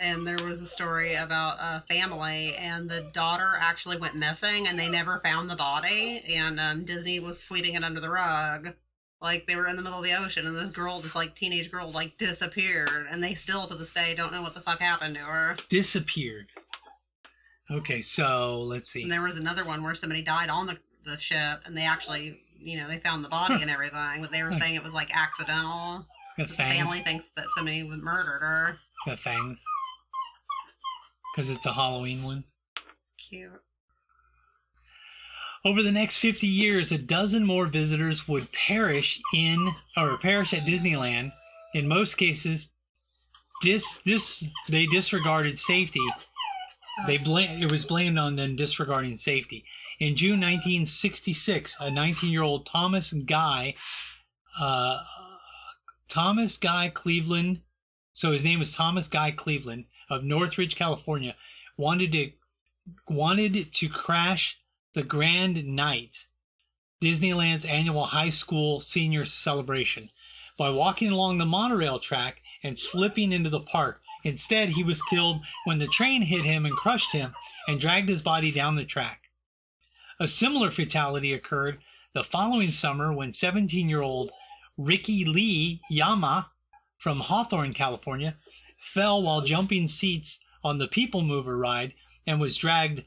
[SPEAKER 2] And there was a story about a family, and the daughter actually went missing, and they never found the body. And Disney was sweeping it under the rug. Like, they were in the middle of the ocean, and this girl, this, like, teenage girl, like, disappeared. And they still, to this day, don't know what the fuck happened to her.
[SPEAKER 1] Disappeared. Okay, so, let's see.
[SPEAKER 2] And there was another one where somebody died on the ship, and they actually, you know, they found the body and everything. But they were saying it was, like, accidental. The family thinks that somebody murdered her.
[SPEAKER 1] Got fangs. Because it's a Halloween one.
[SPEAKER 2] Cute.
[SPEAKER 1] Over the next 50 years, a dozen more visitors would perish at Disneyland. In most cases, they disregarded safety. It was blamed on them disregarding safety. In June 1966, a 19-year-old Thomas Guy Cleveland, so his name was Thomas Guy Cleveland, of Northridge, California, wanted to crash the Grand Night, Disneyland's annual high school senior celebration, by walking along the monorail track and slipping into the park. Instead, he was killed when the train hit him and crushed him and dragged his body down the track. A similar fatality occurred the following summer when 17-year-old Ricky Lee Yama from Hawthorne, California, fell while jumping seats on the People Mover ride and was dragged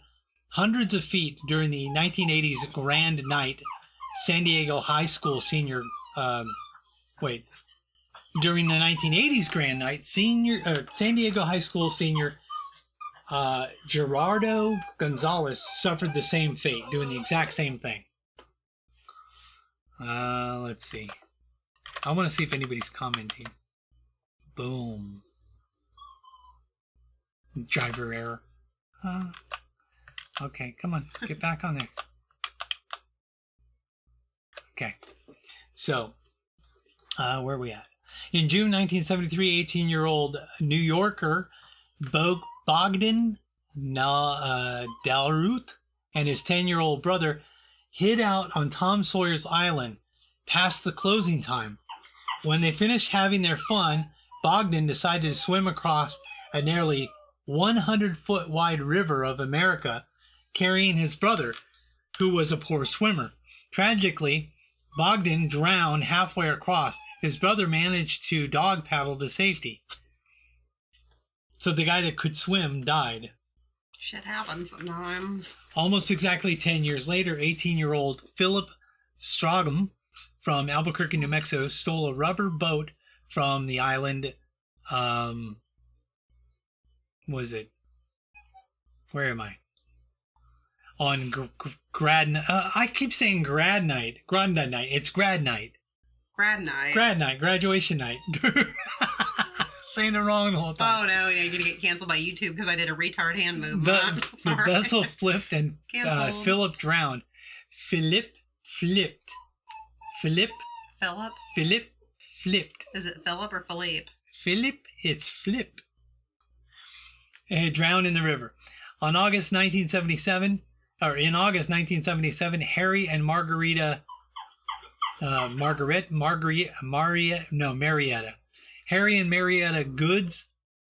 [SPEAKER 1] hundreds of feet during the 1980s Grand Night San Diego High School senior. During the 1980s Grand Night, San Diego High School senior Gerardo Gonzalez suffered the same fate, doing the exact same thing. Let's see. I want to see if anybody's commenting. Boom. Driver error. Okay, come on. Get back on there. Okay. So, where are we at? In June 1973, 18-year-old New Yorker Bogdan Dalruth and his 10-year-old brother hid out on Tom Sawyer's Island past the closing time. When they finished having their fun, Bogdan decided to swim across a nearly 100-foot wide river of America, carrying his brother, who was a poor swimmer. Tragically, Bogdan drowned halfway across. His brother managed to dog paddle to safety. So the guy that could swim died.
[SPEAKER 2] Shit happens sometimes.
[SPEAKER 1] Almost exactly 10 years later, 18-year-old Philip Strogum from Albuquerque, New Mexico, stole a rubber boat from the island. Was it? Where am I? On grad. I keep saying grad night. Grad night. It's grad night.
[SPEAKER 2] Grad night.
[SPEAKER 1] Grad night. Graduation night. Saying it wrong the whole time.
[SPEAKER 2] Oh no! Yeah, you're gonna get canceled by YouTube because I did a retard hand movement.
[SPEAKER 1] The vessel flipped and
[SPEAKER 2] Canceled.
[SPEAKER 1] Philip drowned. Philip flipped. Philip flipped.
[SPEAKER 2] Is it Philip or Philippe?
[SPEAKER 1] Philip, it's Flip. And drowned in the river. In August 1977, Harry and Marietta. Harry and Marietta Good's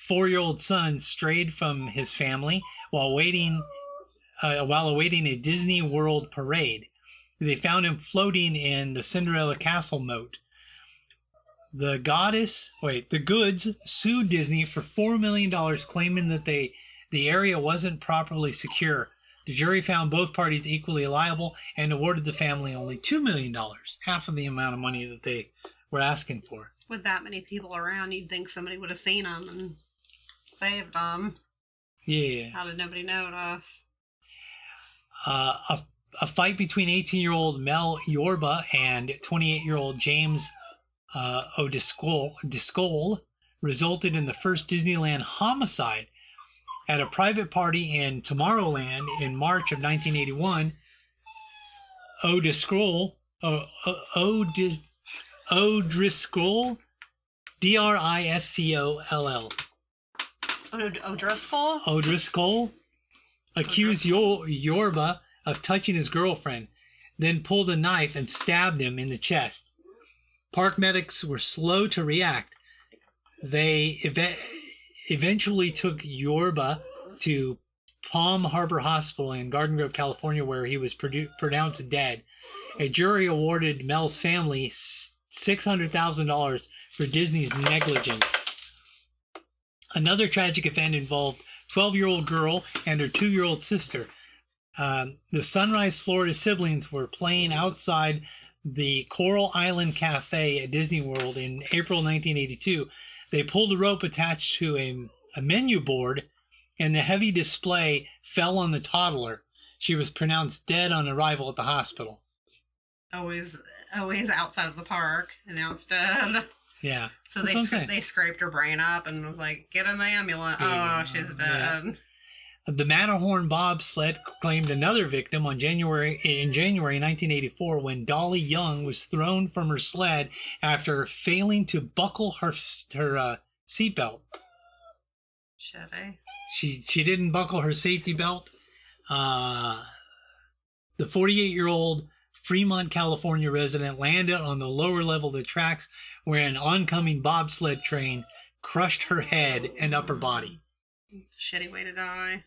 [SPEAKER 1] 4-year-old son strayed from his family while awaiting a Disney World parade. They found him floating in the Cinderella Castle moat. The Goods sued Disney for $4 million, claiming that the area wasn't properly secure. The jury found both parties equally liable and awarded the family only $2 million, half of the amount of money that they were asking for.
[SPEAKER 2] With that many people around, you'd think somebody would have seen them and saved them.
[SPEAKER 1] Yeah.
[SPEAKER 2] How did nobody notice?
[SPEAKER 1] A fight between 18-year-old Mel Yorba and 28-year-old James O'Driscoll resulted in the first Disneyland homicide. At a private party in Tomorrowland in March of 1981, O'Driscoll, Driscoll, O'Driscoll accused Yorba of touching his girlfriend, then pulled a knife and stabbed him in the chest. Park medics were slow to react. They eventually took Yorba to Palm Harbor Hospital in Garden Grove, California, where he was pronounced dead. A jury awarded Mel's family $600,000 for Disney's negligence. Another tragic event involved a 12-year-old girl and her 2-year-old sister. The Sunrise, Florida siblings were playing outside the Coral Island Cafe at Disney World in April 1982. They pulled a rope attached to a menu board, and the heavy display fell on the toddler. She was pronounced dead on arrival at the hospital.
[SPEAKER 2] Always outside of the park, announced dead.
[SPEAKER 1] Yeah.
[SPEAKER 2] So they scraped her brain up and was like, get in the ambulance.
[SPEAKER 1] Yeah.
[SPEAKER 2] Oh, she's dead.
[SPEAKER 1] Yeah. The Matterhorn bobsled claimed another victim in January 1984 when Dolly Young was thrown from her sled after failing to buckle her seatbelt.
[SPEAKER 2] Shitty.
[SPEAKER 1] She didn't buckle her safety belt. The 48-year-old Fremont, California resident landed on the lower level of the tracks where an oncoming bobsled train crushed her head and upper body.
[SPEAKER 2] Shitty way to die.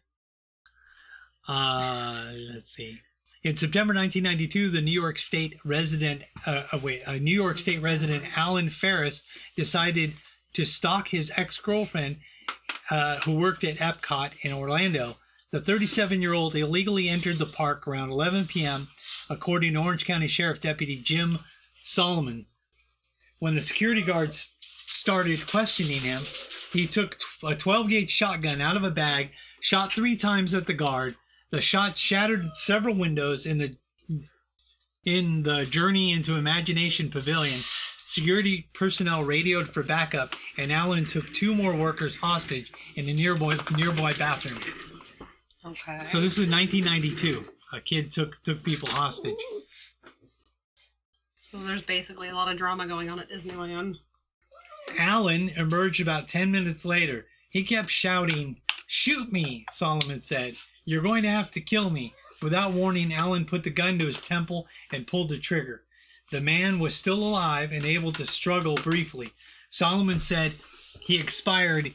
[SPEAKER 1] Let's see. In September 1992, the New York State resident, Alan Ferris, decided to stalk his ex-girlfriend, who worked at Epcot in Orlando. The 37-year-old illegally entered the park around 11 p.m., according to Orange County Sheriff Deputy Jim Solomon. When the security guards started questioning him, he took a 12-gauge shotgun out of a bag, shot 3 times at the guard. The shot shattered several windows in the Journey into Imagination Pavilion. Security personnel radioed for backup, and Allen took 2 more workers hostage in a nearby bathroom.
[SPEAKER 2] Okay.
[SPEAKER 1] So this is 1992. A kid took people hostage.
[SPEAKER 2] So there's basically a lot of drama going on at Disneyland.
[SPEAKER 1] Allen emerged about 10 minutes later. He kept shouting, "Shoot me," Solomon said. "You're going to have to kill me." Without warning, Allen put the gun to his temple and pulled the trigger. The man was still alive and able to struggle briefly. Solomon said he expired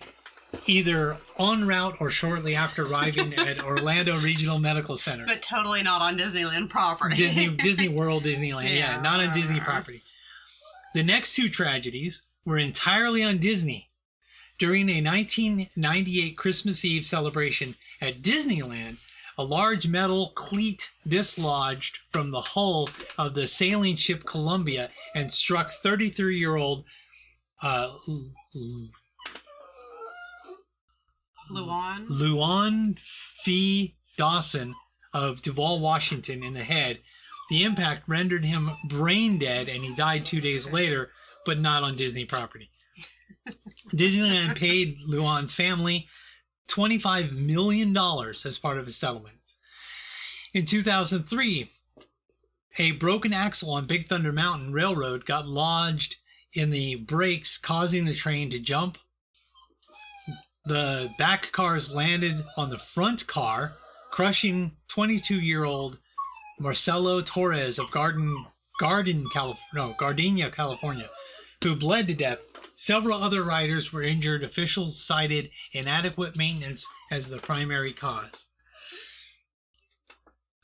[SPEAKER 1] either en route or shortly after arriving at Orlando Regional Medical Center.
[SPEAKER 2] But totally not on Disneyland property.
[SPEAKER 1] Disney World, Disneyland. Yeah, not on Disney property. The next 2 tragedies were entirely on Disney. During a 1998 Christmas Eve celebration At Disneyland, a large metal cleat dislodged from the hull of the sailing ship Columbia and struck 33-year-old Luan Fee Dawson of Duval, Washington, in the head. The impact rendered him brain dead, and he died 2 days later, but not on Disney property. Disneyland paid Luan's family $25 million as part of a settlement. In 2003, a broken axle on Big Thunder Mountain Railroad got lodged in the brakes, causing the train to jump. The back cars landed on the front car, crushing 22-year-old Marcelo Torres of Gardenia, California, who bled to death. Several other riders were injured. Officials cited inadequate maintenance as the primary cause.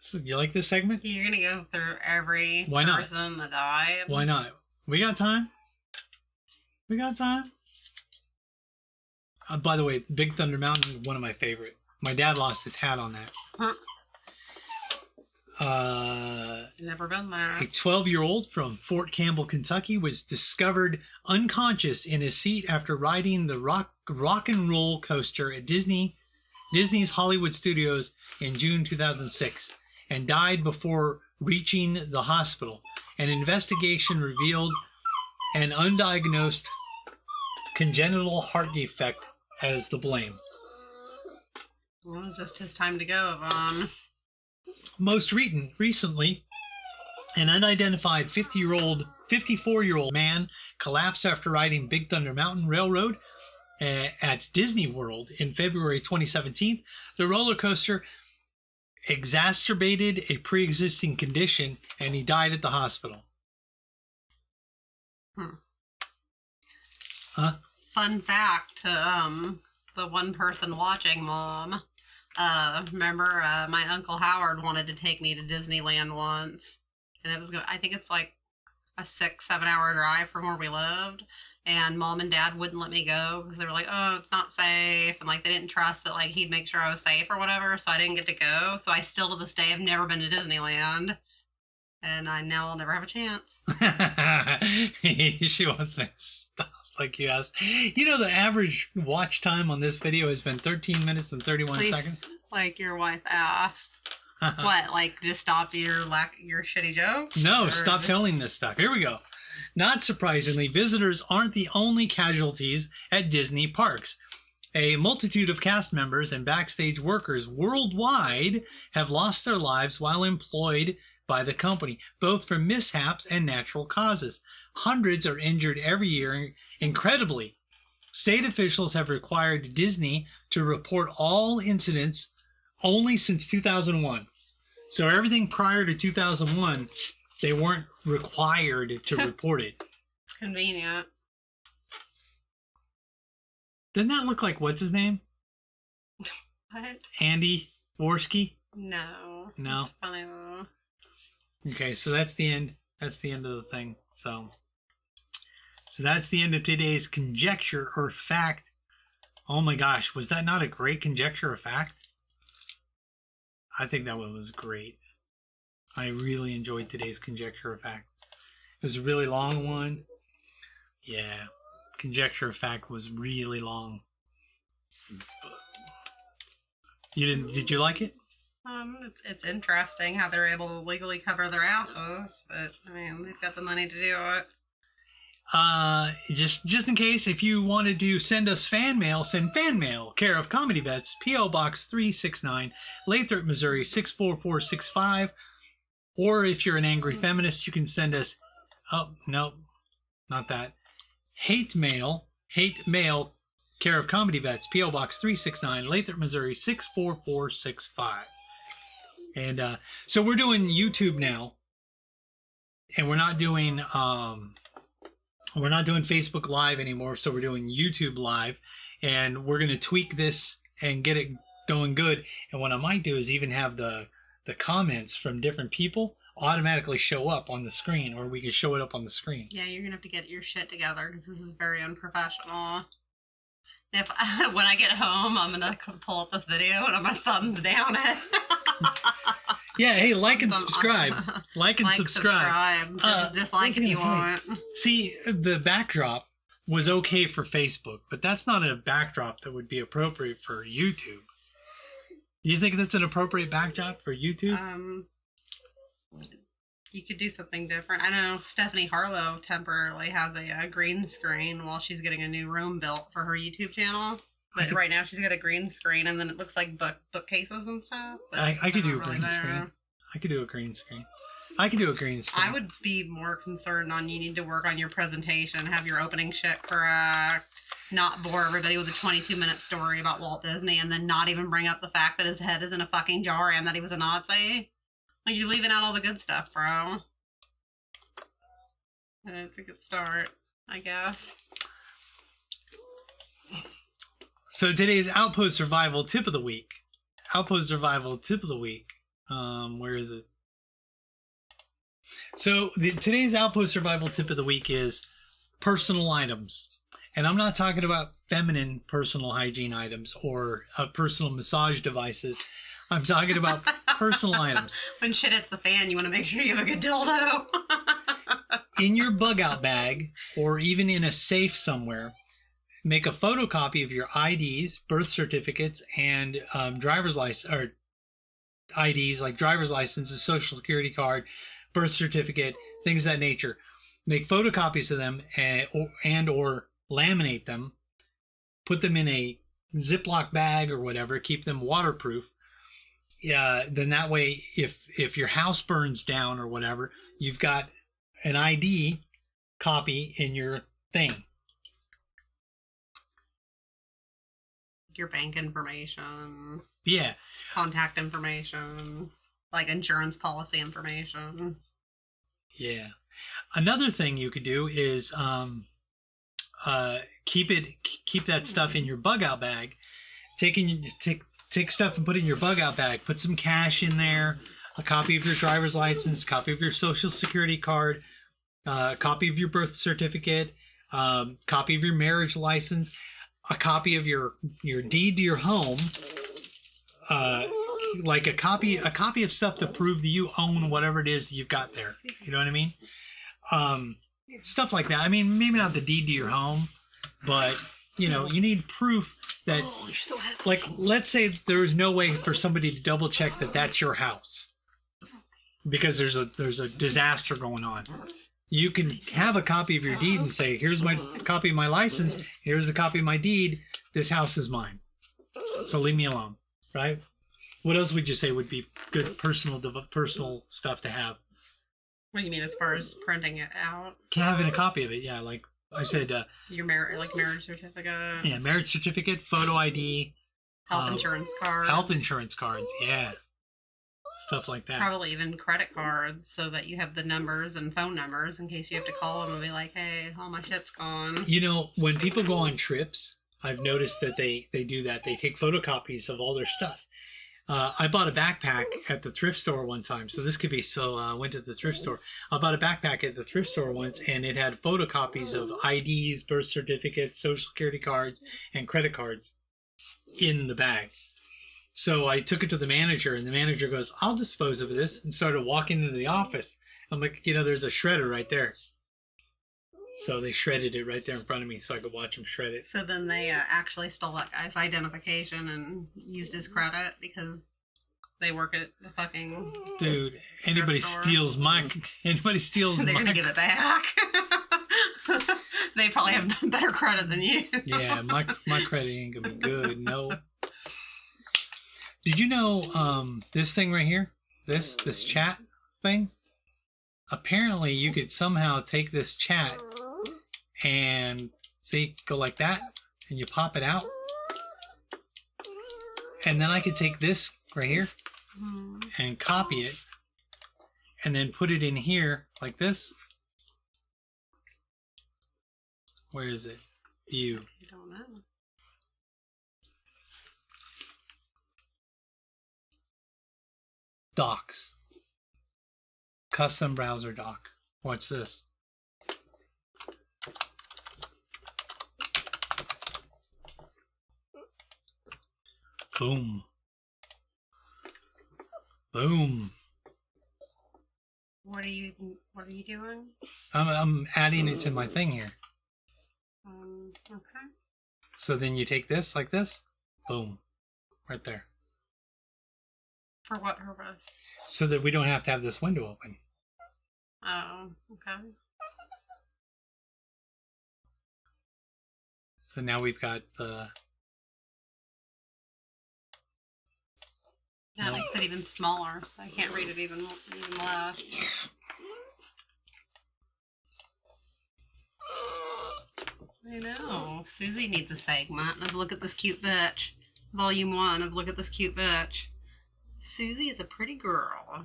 [SPEAKER 1] So, you like this segment?
[SPEAKER 2] You're going to go through every person that died?
[SPEAKER 1] Why not? We got time. We got time. By the way, Big Thunder Mountain, one of my favorite. My dad lost his hat on that.
[SPEAKER 2] Never been there.
[SPEAKER 1] A 12-year-old from Fort Campbell, Kentucky, was discovered unconscious in his seat after riding the rock and roll coaster at Disney's Hollywood Studios in June 2006 and died before reaching the hospital. An investigation revealed an undiagnosed congenital heart defect as the blame.
[SPEAKER 2] Well, it's just his time to go, then.
[SPEAKER 1] Most recently, an unidentified 54-year-old man collapsed after riding Big Thunder Mountain Railroad at Disney World in February 2017. The roller coaster exacerbated a pre-existing condition, and he died at the hospital. Huh?
[SPEAKER 2] Fun fact to the one person watching, Mom. Remember, my Uncle Howard wanted to take me to Disneyland once. And it was I think it's like a 6-7 hour drive from where we lived. And Mom and Dad wouldn't let me go because they were like, oh, it's not safe. And like they didn't trust that like he'd make sure I was safe or whatever. So I didn't get to go. So I still to this day have never been to Disneyland. And now I'll never have a chance.
[SPEAKER 1] She wants me to stop like you asked. You know, the average watch time on this video has been 13 minutes and 31 seconds.
[SPEAKER 2] Like your wife asked. What, like just stop your shitty jokes?
[SPEAKER 1] No, stop telling this stuff. Here we go. Not surprisingly, visitors aren't the only casualties at Disney parks. A multitude of cast members and backstage workers worldwide have lost their lives while employed by the company, both from mishaps and natural causes. Hundreds are injured every year. Incredibly, state officials have required Disney to report all incidents only since 2001. So everything prior to 2001, they weren't required to report it.
[SPEAKER 2] Convenient.
[SPEAKER 1] Doesn't that look like what's his name?
[SPEAKER 2] What?
[SPEAKER 1] Andy Worski?
[SPEAKER 2] No.
[SPEAKER 1] No.
[SPEAKER 2] It's funny though.
[SPEAKER 1] Okay, so that's the end. That's the end of the thing. So that's the end of today's conjecture or fact. Oh my gosh, was that not a great conjecture or fact? I think that one was great. I really enjoyed today's conjecture or fact. It was a really long one. Yeah, conjecture or fact was really long. You didn't? Did you like it?
[SPEAKER 2] It's interesting how they're able to legally cover their asses, but I mean, they've got the money to do it.
[SPEAKER 1] Just in case, if you wanted to send us fan mail, send fan mail, care of Comedy Vets, P.O. Box 369, Lathrop, Missouri 64465. Or if you're an angry feminist, you can send us, oh, no, not that. Hate mail, care of Comedy Vets, P.O. Box 369, Lathrop, Missouri 64465. And so we're doing YouTube now, and we're not doing Facebook Live anymore. So we're doing YouTube Live, and we're gonna tweak this and get it going good. And what I might do is even have the comments from different people automatically show up on the screen, or we can show it up on the screen.
[SPEAKER 2] Yeah, you're gonna have to get your shit together because this is very unprofessional. If when I get home, I'm gonna pull up this video and I'm gonna thumbs down it.
[SPEAKER 1] Yeah, hey, like and subscribe. Like and subscribe.
[SPEAKER 2] Dislike if you want.
[SPEAKER 1] See, the backdrop was okay for Facebook, but that's not a backdrop that would be appropriate for YouTube. Do you think that's an appropriate backdrop for YouTube?
[SPEAKER 2] You could do something different. I know Stephanie Harlow temporarily has a green screen while she's getting a new room built for her YouTube channel. But right now she's got a green screen, and then it looks like bookcases and stuff.
[SPEAKER 1] I could do a green screen. I could do a green screen. I could do a green screen.
[SPEAKER 2] I would be more concerned on you need to work on your presentation, have your opening shit correct, not bore everybody with a 22-minute story about Walt Disney, and then not even bring up the fact that his head is in a fucking jar and that he was a Nazi. Like, you're leaving out all the good stuff, bro. And it's a good start, I guess.
[SPEAKER 1] So today's Outpost Survival Tip of the Week. Outpost Survival Tip of the Week. Where is it? So today's Outpost Survival Tip of the Week is personal items. And I'm not talking about feminine personal hygiene items or personal massage devices. I'm talking about personal items.
[SPEAKER 2] When shit hits the fan, you want to make sure you have a good dildo.
[SPEAKER 1] In your bug out bag, or even in a safe somewhere, make a photocopy of your IDs, birth certificates, and driver's license, or IDs like driver's licenses, social security card, birth certificate, things of that nature. Make photocopies of them and or laminate them. Put them in a Ziploc bag or whatever. Keep them waterproof. Then that way, if your house burns down or whatever, you've got an ID copy in your thing.
[SPEAKER 2] Your bank information.
[SPEAKER 1] Yeah.
[SPEAKER 2] Contact information. Like insurance policy information. Yeah.
[SPEAKER 1] Another thing you could do is keep that stuff in your bug out bag. Take stuff and put it in your bug out bag. Put some cash in there, a copy of your driver's license, copy of your social security card, a copy of your birth certificate, copy of your marriage license, a copy of your deed to your home, like a copy of stuff to prove that you own whatever it is that you've got there. You know what I mean? Stuff like that. I mean, maybe not the deed to your home, but you know, you need proof that, like, let's say there is no way for somebody to double check that that's your house because there's a disaster going on. You can have a copy of your deed and say, here's my copy of my license, here's a copy of my deed, this house is mine, so leave me alone, right? What else would you say would be good personal stuff to have?
[SPEAKER 2] What do you mean as far as printing it out?
[SPEAKER 1] Having a copy of it, yeah, like I said,
[SPEAKER 2] your marriage certificate.
[SPEAKER 1] Yeah, marriage certificate, photo ID,
[SPEAKER 2] health insurance cards.
[SPEAKER 1] Health insurance cards, yeah, stuff like that.
[SPEAKER 2] Probably even credit cards, so that you have the numbers and phone numbers in case you have to call them and be like, "Hey, all my shit's gone." You
[SPEAKER 1] know, when people go on trips, I've noticed that they do that. They take photocopies of all their stuff. I bought a backpack at the thrift store one time. So this could be, I went to the thrift store. I bought a backpack at the thrift store once, and it had photocopies of IDs, birth certificates, social security cards, and credit cards in the bag. So I took it to the manager, and the manager goes, "I'll dispose of this," and started walking into the office. I'm like, there's a shredder right there. So they shredded it right there in front of me so I could watch them shred it.
[SPEAKER 2] So then they actually stole that guy's identification and used his credit because they work at the fucking...
[SPEAKER 1] Dude, anybody steals my... Anybody steals
[SPEAKER 2] They're going to give it back. They probably have better credit than you.
[SPEAKER 1] Yeah, my credit ain't going to be good, no. Did you know this thing right here? This chat thing? Apparently you could somehow take this chat and see, go like that, and you pop it out, and then I could take this right here and copy it and then put it in here like this. Where is it? View.
[SPEAKER 2] I don't know.
[SPEAKER 1] Docs. Custom browser doc. Watch this. Boom. Boom.
[SPEAKER 2] What are you doing?
[SPEAKER 1] I'm adding it to my thing here.
[SPEAKER 2] Okay.
[SPEAKER 1] So then you take this like this. Boom. Right there.
[SPEAKER 2] For what purpose?
[SPEAKER 1] So that we don't have to have this window open.
[SPEAKER 2] Oh, okay.
[SPEAKER 1] So now we've got the...
[SPEAKER 2] That makes it even smaller, so I can't read it even less. I know. Susie needs a segment of Look at This Cute Bitch. Volume 1 of Look at This Cute Bitch. Susie is a pretty girl.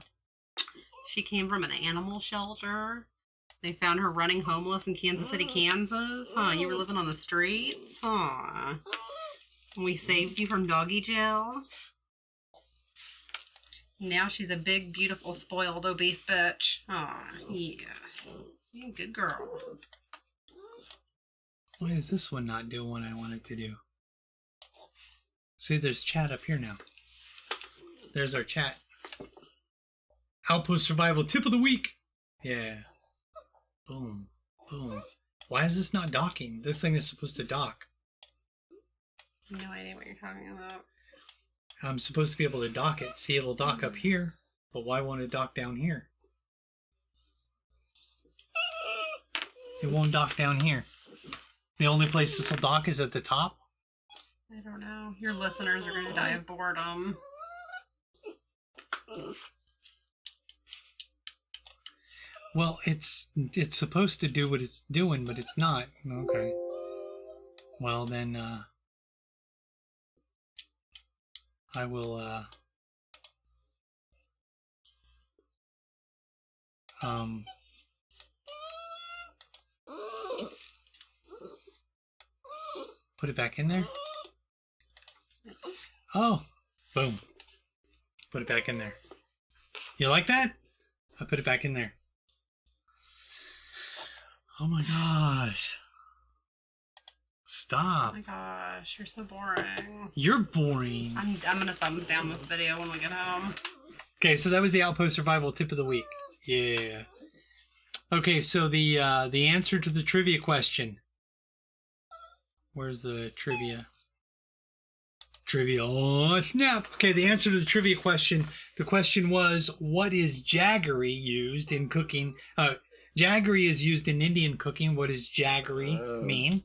[SPEAKER 2] She came from an animal shelter. They found her running homeless in Kansas City, Kansas. Huh, you were living on the streets? Huh. We saved you from doggy jail. Now she's a big, beautiful, spoiled, obese bitch. Aw, yes. You're a good girl.
[SPEAKER 1] Why is this one not doing what I want it to do? See, there's chat up here now. There's our chat. Outpost Survival Tip of the Week. Yeah. Boom. Boom. Why is this not docking? This thing is supposed to dock.
[SPEAKER 2] No idea what you're talking about.
[SPEAKER 1] I'm supposed to be able to dock it. See, it'll dock up here, but why won't it dock down here? It won't dock down here. The only place this will dock is at the top?
[SPEAKER 2] I don't know. Your listeners are going to die of boredom.
[SPEAKER 1] Well, it's supposed to do what it's doing, but it's not. Okay. Well, then, I will, put it back in there. Oh, boom. Put it back in there. You like that? I put it back in there. Oh my gosh. Stop.
[SPEAKER 2] Oh my gosh, you're so boring.
[SPEAKER 1] You're boring.
[SPEAKER 2] I'm going to thumbs down this video when we get home.
[SPEAKER 1] Okay, so that was the Outpost Survival Tip of the Week. Yeah. Okay, so the answer to the trivia question. Where's the trivia? Trivia. Oh, snap. Okay, the answer to the trivia question. The question was, what is jaggery used in cooking? Jaggery is used in Indian cooking. What does jaggery mean?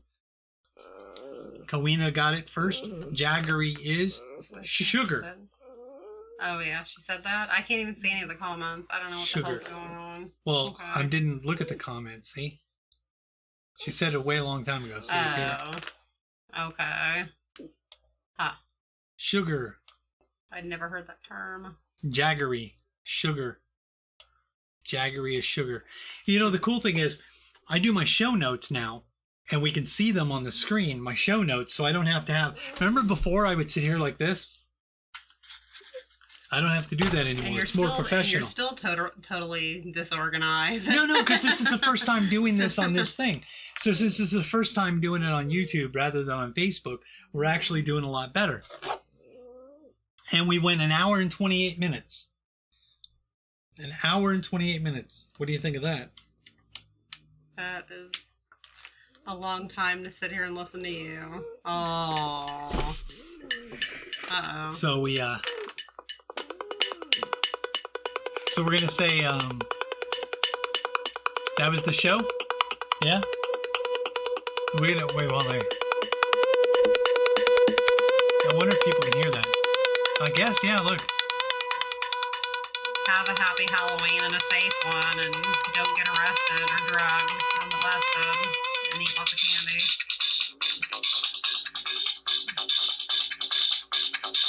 [SPEAKER 1] Kawina got it first. Jaggery is sugar.
[SPEAKER 2] Oh, yeah, she said that? I can't even see any of the comments. I don't know what the hell's going on.
[SPEAKER 1] Well,
[SPEAKER 2] okay.
[SPEAKER 1] I didn't look at the comments, see? She said it way a long time ago. So
[SPEAKER 2] okay. Huh.
[SPEAKER 1] Sugar.
[SPEAKER 2] I'd never heard that term.
[SPEAKER 1] Jaggery. Sugar. Jaggery is sugar. You know, the cool thing is, I do my show notes now, and we can see them on the screen, my show notes, so I don't have to have... Remember before I would sit here like this? I don't have to do that anymore. It's more professional.
[SPEAKER 2] You're still totally disorganized.
[SPEAKER 1] No, because this is the first time doing this on this thing. So since this is the first time doing it on YouTube rather than on Facebook, we're actually doing a lot better. And we went an hour and 28 minutes. An hour and 28 minutes. What do you think of that?
[SPEAKER 2] That is a long time to sit here and listen to you. Oh. Uh-oh.
[SPEAKER 1] So we, so we're going to say, that was the show? Yeah? We're going to, wait, hold on. I wonder if people can hear that. I guess, yeah, look.
[SPEAKER 2] Have a happy Halloween and a safe one, and don't get arrested or drugged or molested, and eat lots of candy.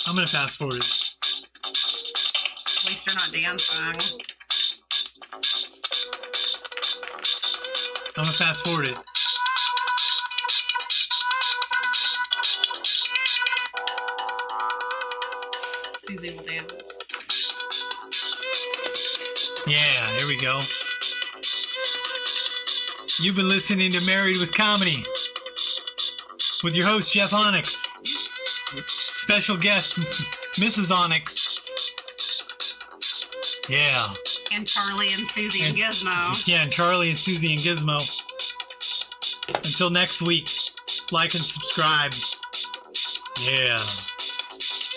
[SPEAKER 1] I'm going to fast forward it.
[SPEAKER 2] At least you're not dancing.
[SPEAKER 1] I'm going to fast forward it.
[SPEAKER 2] Susie will dance.
[SPEAKER 1] Yeah, here we go. You've been listening to Married with Comedy with your host, Jeff Onyx. special guest, Mrs. Onyx. Yeah.
[SPEAKER 2] And Charlie and Susie and Gizmo.
[SPEAKER 1] Yeah, and Charlie and Susie and Gizmo. Until next week, like and subscribe. Yeah.